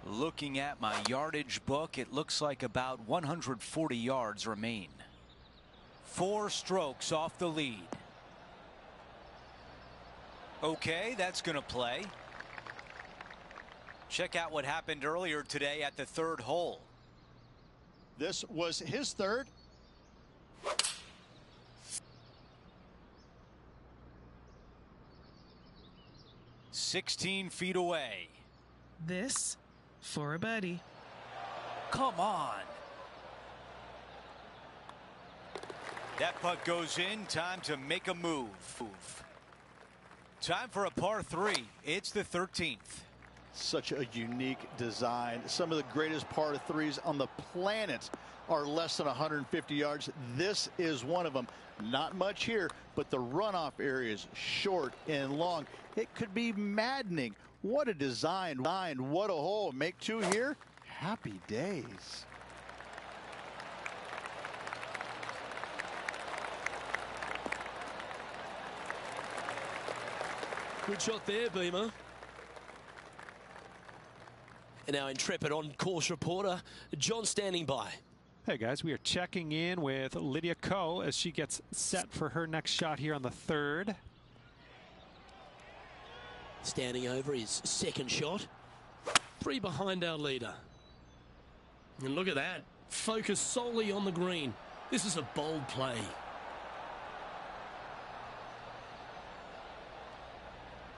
Looking at my yardage book, it looks like about 140 yards remain. 4 strokes off the lead. Okay, that's going to play. Check out what happened earlier today at the 3rd hole. This was his 3rd. "16 feet away. This for a birdie. Come on. That putt goes in. Time to make a move. Time for a par 3. It's the 13th. Such a unique design. Some of the greatest par 3s on the planet are less than 150 yards. This is one of them. Not much here, but the runoff area is short and long. It could be maddening. What a design. What a hole. Make 2 here. Happy days. Good shot there, Beamer. And our intrepid on-course reporter, John, standing by. Hey guys, we are checking in with Lydia Ko as she gets set for her next shot here on the 3rd. Standing over his 2nd shot. 3 behind our leader. And look at that. Focus solely on the green. This is a bold play.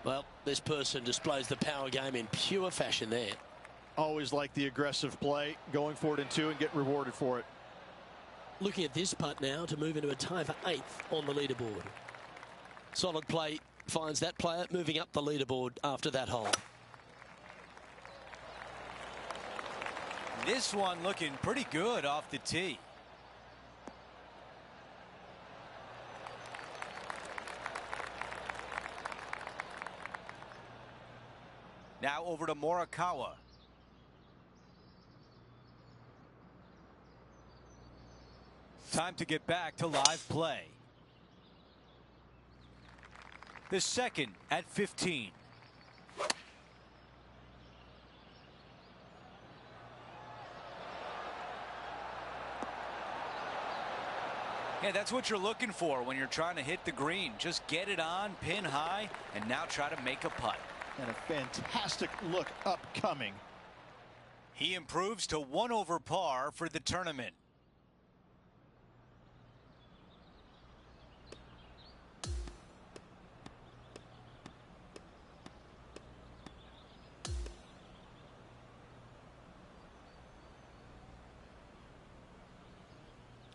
Well, this person displays the power game in pure fashion there. Always like the aggressive play, going for it in 2 and get rewarded for it. Looking at this putt now to move into a tie for 8th on the leaderboard. Solid play finds that player moving up the leaderboard after that hole. This one looking pretty good off the tee. Now over to Morikawa. Time to get back to live play. The 2nd at 15. Yeah, that's what you're looking for when you're trying to hit the green. Just get it on, pin high, and now try to make a putt. And a fantastic look upcoming. He improves to 1 over par for the tournament.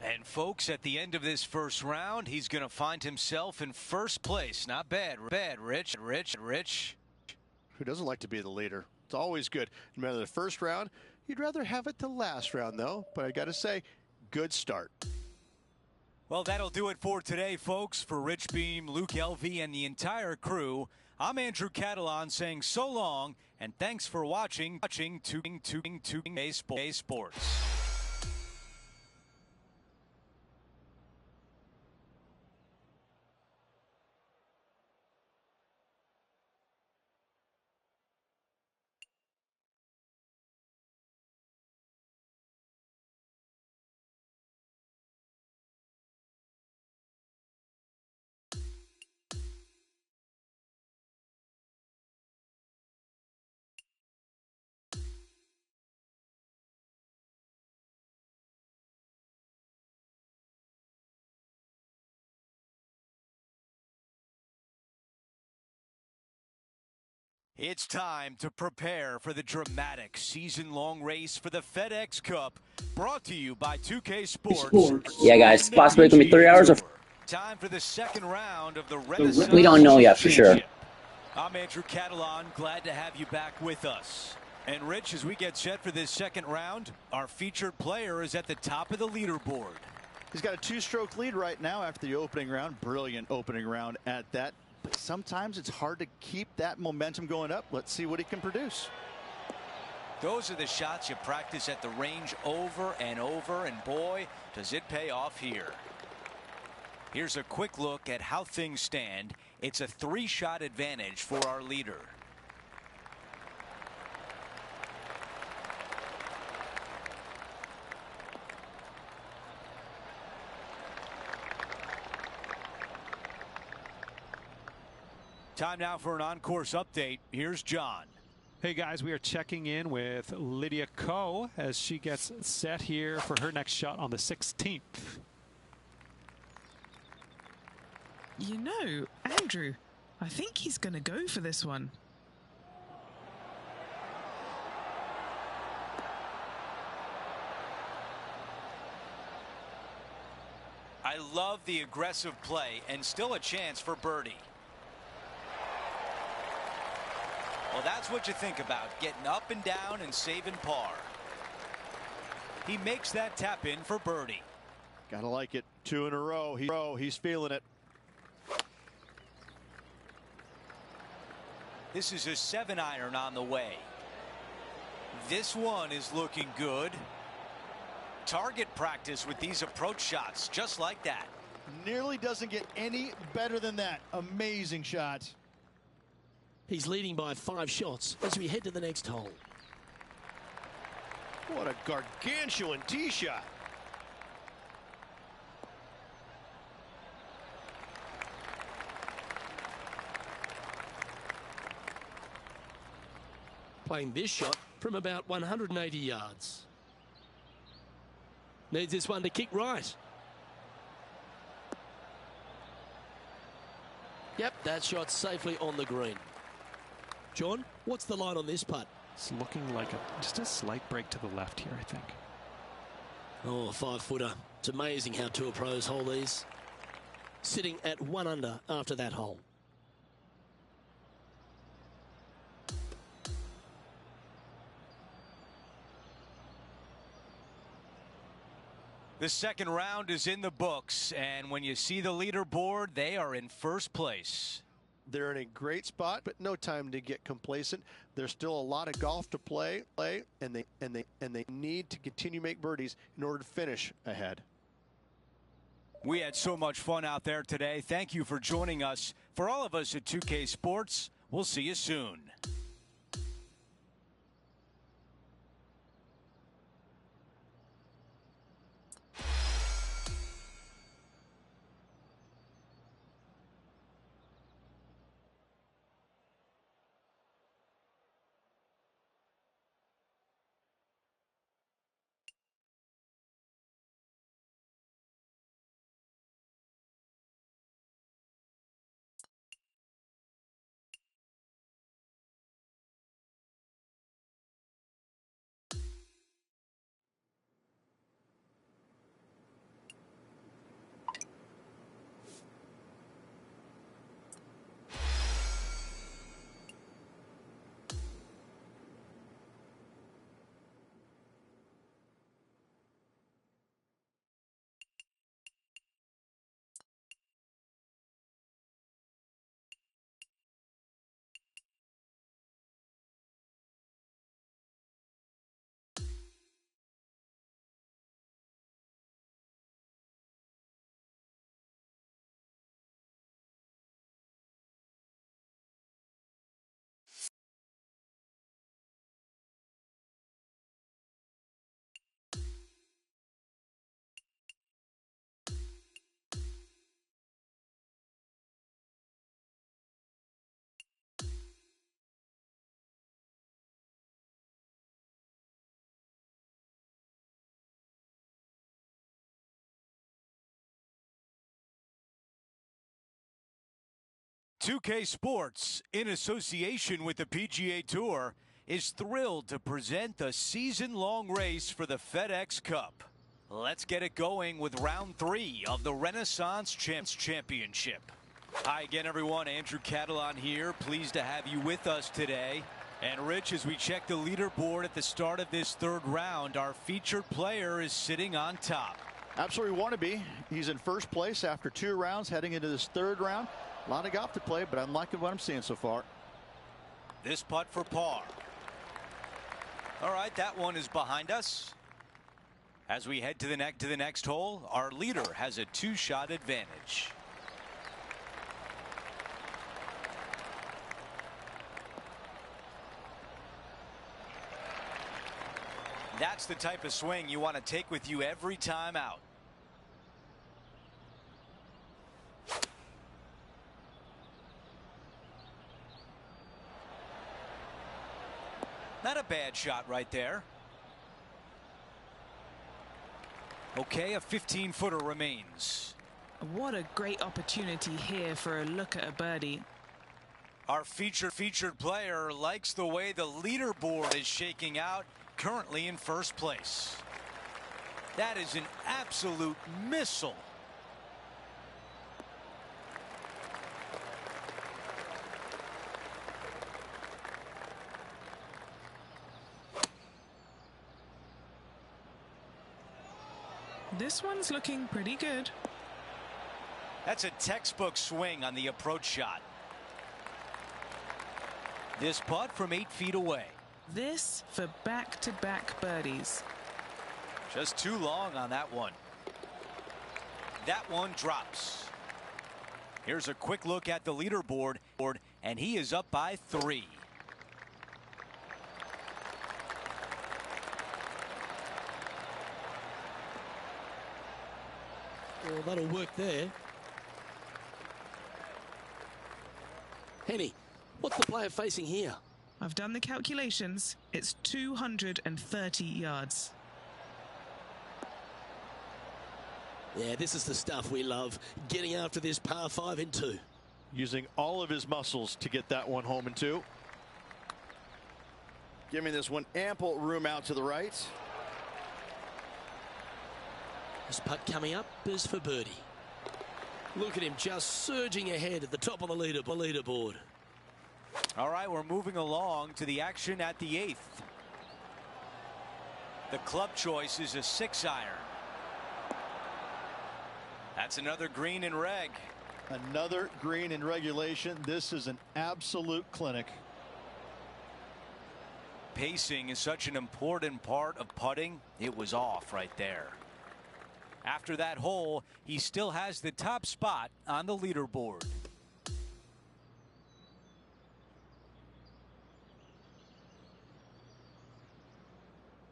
And folks, at the end of this 1st round, he's going to find himself in 1st place. Not bad, Rich. Who doesn't like to be the leader? It's always good. No matter the 1st round, you'd rather have it the last round, though. But I got to say, good start. Well, that'll do it for today, folks. For Rich Beem, Luke Elvey, and the entire crew, I'm Andrew Catalan saying so long, and thanks for watching 2K Sports. It's time to prepare for the dramatic season-long race for the FedEx Cup, brought to you by 2K Sports. Yeah, guys, possibly it can be 3 hours or Time for the second round of the Renaissance. We don't know yet for sure. I'm Andrew Catalan. Glad to have you back with us. And Rich, as we get set for this second round, our featured player is at the top of the leaderboard. He's got a 2-stroke lead right now after the opening round. Brilliant opening round at that. But sometimes it's hard to keep that momentum going up. Let's see what he can produce. Those are the shots you practice at the range over and over, and boy, does it pay off here. Here's a quick look at how things stand. It's a 3-shot advantage for our leader. Time now for an on-course update. Here's John. Hey guys, we are checking in with Lydia Ko as she gets set here for her next shot on the 16th. You know, Andrew, I think he's going to go for this one. I love the aggressive play and still a chance for birdie. Well, that's what you think about, getting up and down and saving par. He makes that tap in for birdie. Gotta like it. 2 in a row. He's feeling it. This is a 7-iron on the way. This one is looking good. Target practice with these approach shots, just like that. Nearly doesn't get any better than that. Amazing shot. He's leading by 5 shots as we head to the next hole. What a gargantuan tee shot. Playing this shot from about 180 yards. Needs this one to kick right. Yep, that shot's safely on the green. John, what's the line on this putt? It's looking like just a slight break to the left here, I think. Oh, a 5-footer. It's amazing how tour pros hold these. Sitting at 1 under after that hole. The second round is in the books, and when you see the leaderboard, they are in first place. They're in a great spot, but no time to get complacent. There's still a lot of golf to play, and they need to continue to make birdies in order to finish ahead. We had so much fun out there today. Thank you for joining us. For all of us at 2K Sports, we'll see you soon. .2K Sports, in association with the PGA Tour, is thrilled to present the season-long race for the FedEx Cup. Let's get it going with round 3 of the Renaissance Championship. Hi again, everyone. Andrew Catalan here. Pleased to have you with us today. And Rich, as we check the leaderboard at the start of this 3rd round, our featured player is sitting on top. Absolutely want to be. He's in first place after 2 rounds, heading into this 3rd round. A lot of golf to play, but I'm liking what I'm seeing so far. This putt for par. All right, that one is behind us. As we head to the next hole, our leader has a 2-shot advantage. That's the type of swing you want to take with you every time out. Not a bad shot right there. Okay, a 15-footer remains. What a great opportunity here for a look at a birdie. Our featured player likes the way the leaderboard is shaking out, currently in first place. That is an absolute missile. This one's looking pretty good. That's a textbook swing on the approach shot. This putt from 8 feet away. This for back-to-back birdies. Just too long on that one. That one drops. Here's a quick look at the leaderboard, and he is up by 3. Well, that'll work there. Henny, what's the player facing here? I've done the calculations. It's 230 yards. Yeah, this is the stuff we love. Getting after this par 5 in 2. Using all of his muscles to get that one home in 2. Giving this one ample room out to the right. This putt coming up is for birdie. Look at him just surging ahead at the top of the leaderboard. All right, we're moving along to the action at the 8th. The club choice is a 6-iron. That's another green in reg. Another green in regulation. This is an absolute clinic. Pacing is such an important part of putting. It was off right there. After that hole, he still has the top spot on the leaderboard.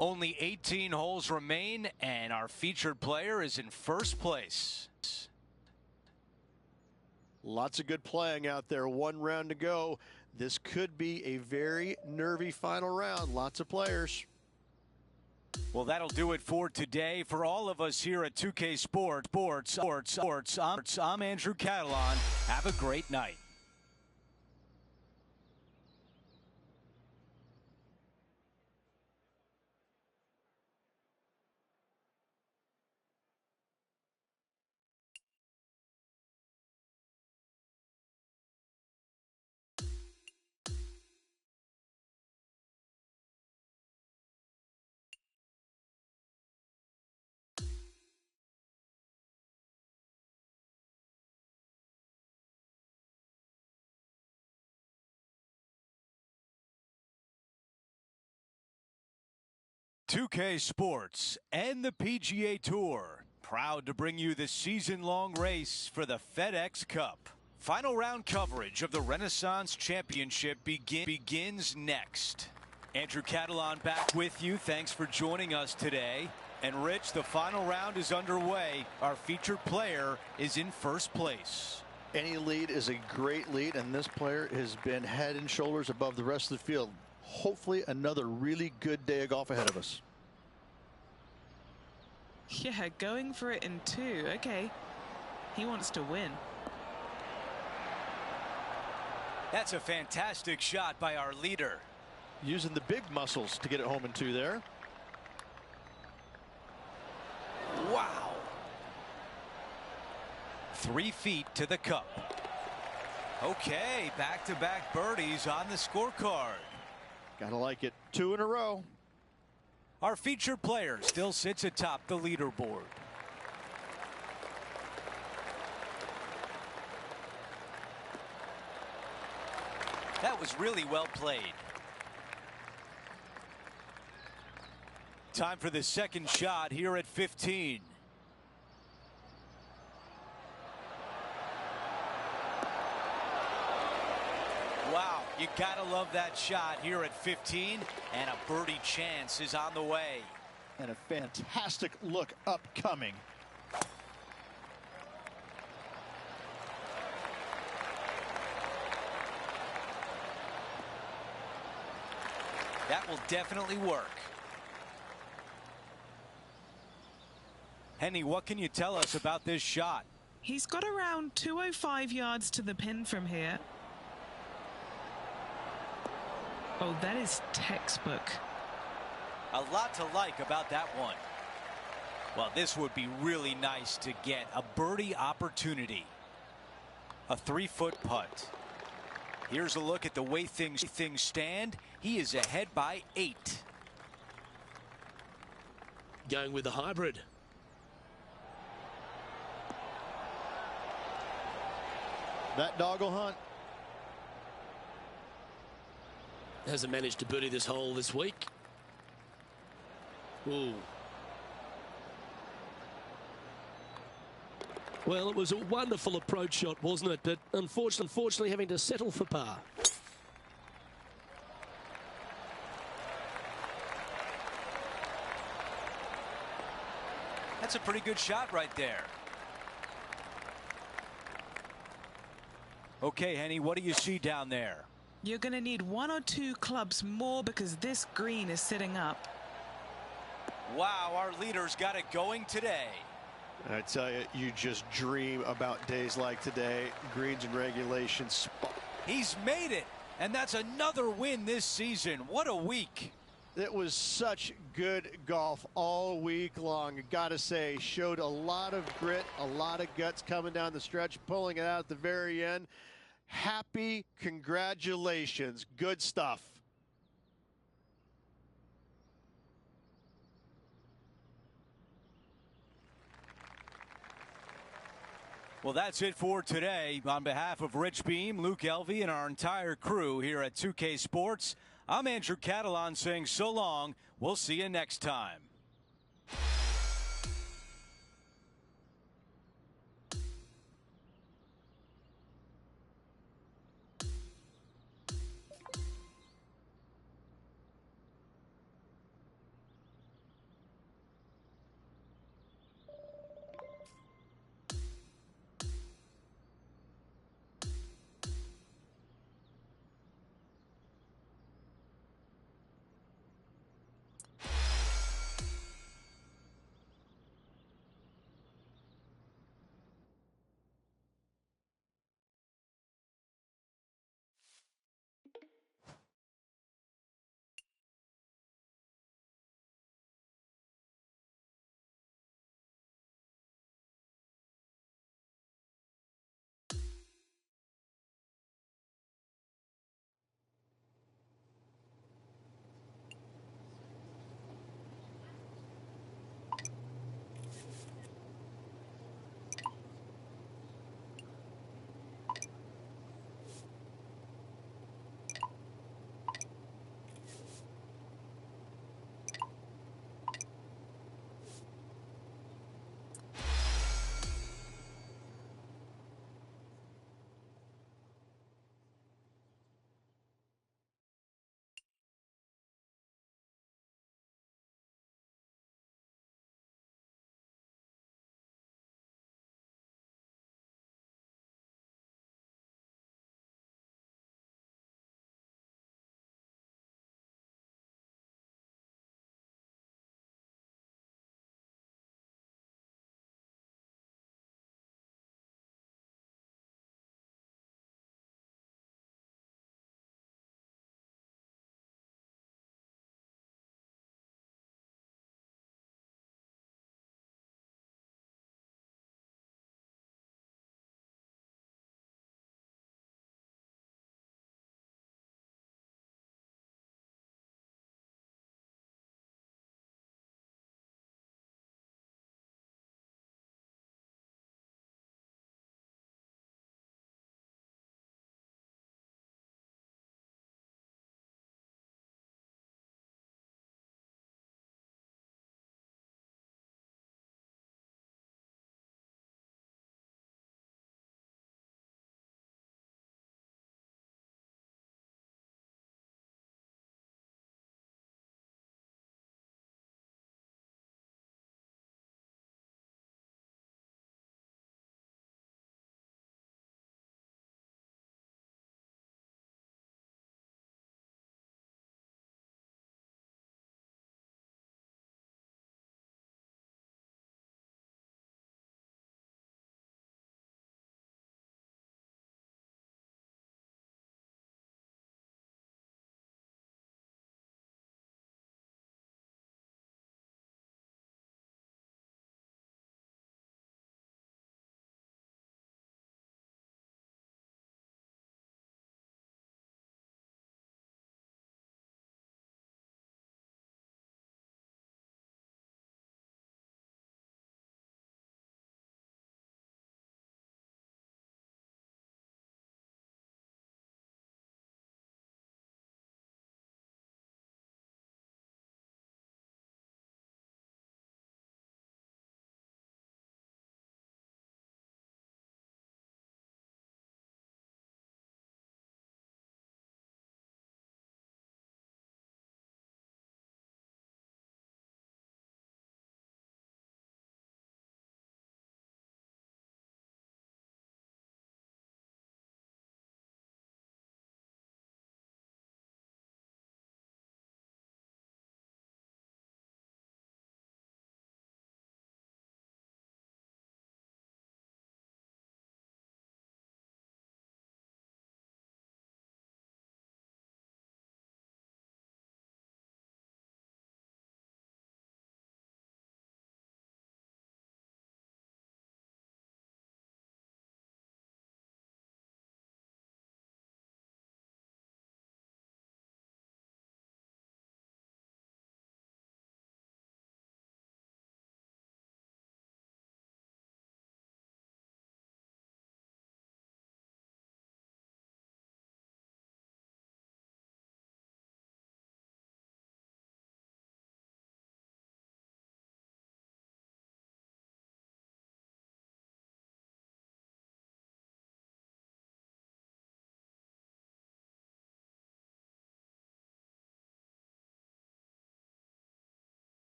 Only 18 holes remain, and our featured player is in first place. Lots of good playing out there. 1 round to go. This could be a very nervy final round. Lots of players. Well, that'll do it for today. For all of us here at 2K Sports, I'm Andrew Catalan. Have a great night. .2K Sports and the PGA Tour, proud to bring you the season-long race for the FedEx Cup. Final round coverage of the Renaissance Championship begins next. Andrew Catalan back with you. Thanks for joining us today. And Rich, the final round is underway. Our featured player is in first place. Any lead is a great lead, and this player has been head and shoulders above the rest of the field. Hopefully another really good day of golf ahead of us. Yeah, going for it in 2. Okay. He wants to win. That's a fantastic shot by our leader. Using the big muscles to get it home in 2 there. Wow. 3 feet to the cup. Okay, back-to-back birdies on the scorecard. Gotta like it. 2 in a row. Our featured player still sits atop the leaderboard. That was really well played. Time for the second shot here at 15. Wow, you gotta love that shot here at 15, and a birdie chance is on the way. And a fantastic look upcoming. That will definitely work. Henny, what can you tell us about this shot? He's got around 205 yards to the pin from here. Oh, that is textbook. A lot to like about that one. Well, this would be really nice to get a birdie opportunity. A 3-foot putt. Here's a look at the way things stand. He is ahead by 8. Going with the hybrid. That dog will hunt. Hasn't managed to birdie this hole this week. Ooh. Well, it was a wonderful approach shot, wasn't it? But unfortunately having to settle for par. That's a pretty good shot right there. Okay, Henny, what do you see down there? You're going to need 1 or 2 clubs more because this green is sitting up. Wow, our leader's got it going today. I tell you, you just dream about days like today. Greens and regulations. He's made it, and that's another win this season. What a week. It was such good golf all week long. I gotta say, showed a lot of grit, a lot of guts coming down the stretch, pulling it out at the very end. Happy congratulations. Good stuff. Well, that's it for today. On behalf of Rich Beam, Luke Elvey, and our entire crew here at 2K Sports, I'm Andrew Catalan saying so long. We'll see you next time.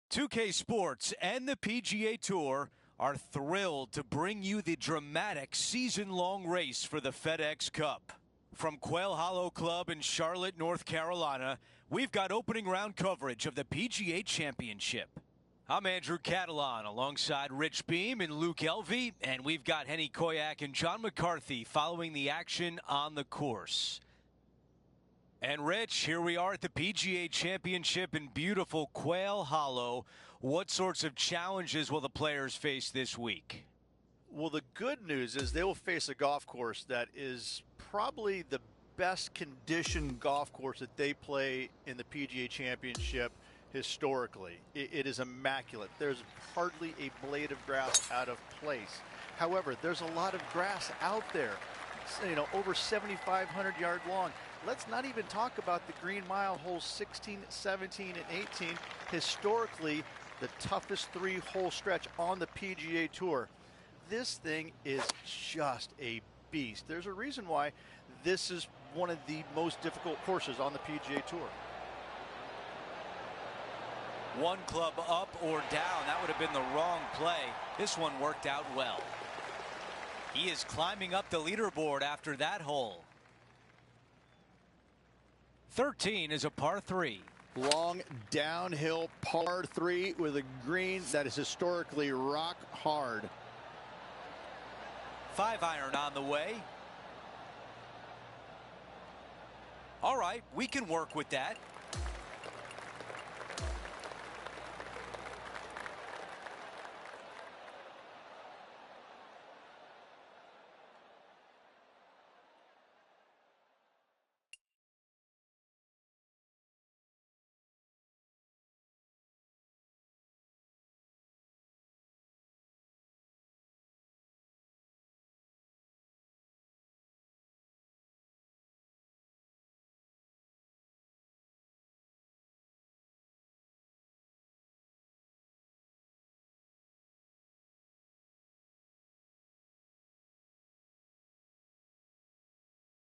2K Sports and the PGA Tour are thrilled to bring you the dramatic season-long race for the FedEx Cup. From Quail Hollow Club in Charlotte, North Carolina, we've got opening round coverage of the PGA Championship. I'm Andrew Catalan alongside Rich Beam and Luke Elvey, and we've got Henny Koyak and John McCarthy following the action on the course. And Rich, here we are at the PGA Championship in beautiful Quail Hollow. What sorts of challenges will the players face this week? Well, the good news is they will face a golf course that is probably the best conditioned golf course that they play in the PGA Championship historically. It is immaculate. There's hardly a blade of grass out of place. However, there's a lot of grass out there, over 7,500 yards long. Let's not even talk about the Green Mile holes 16, 17, and 18. Historically, the toughest three-hole stretch on the PGA Tour. This thing is just a beast. There's a reason why this is one of the most difficult courses on the PGA Tour. One club up or down, that would have been the wrong play. This one worked out well. He is climbing up the leaderboard after that hole. 13 is a par 3. Long downhill par 3 with a green that is historically rock hard. 5-iron on the way. All right, we can work with that.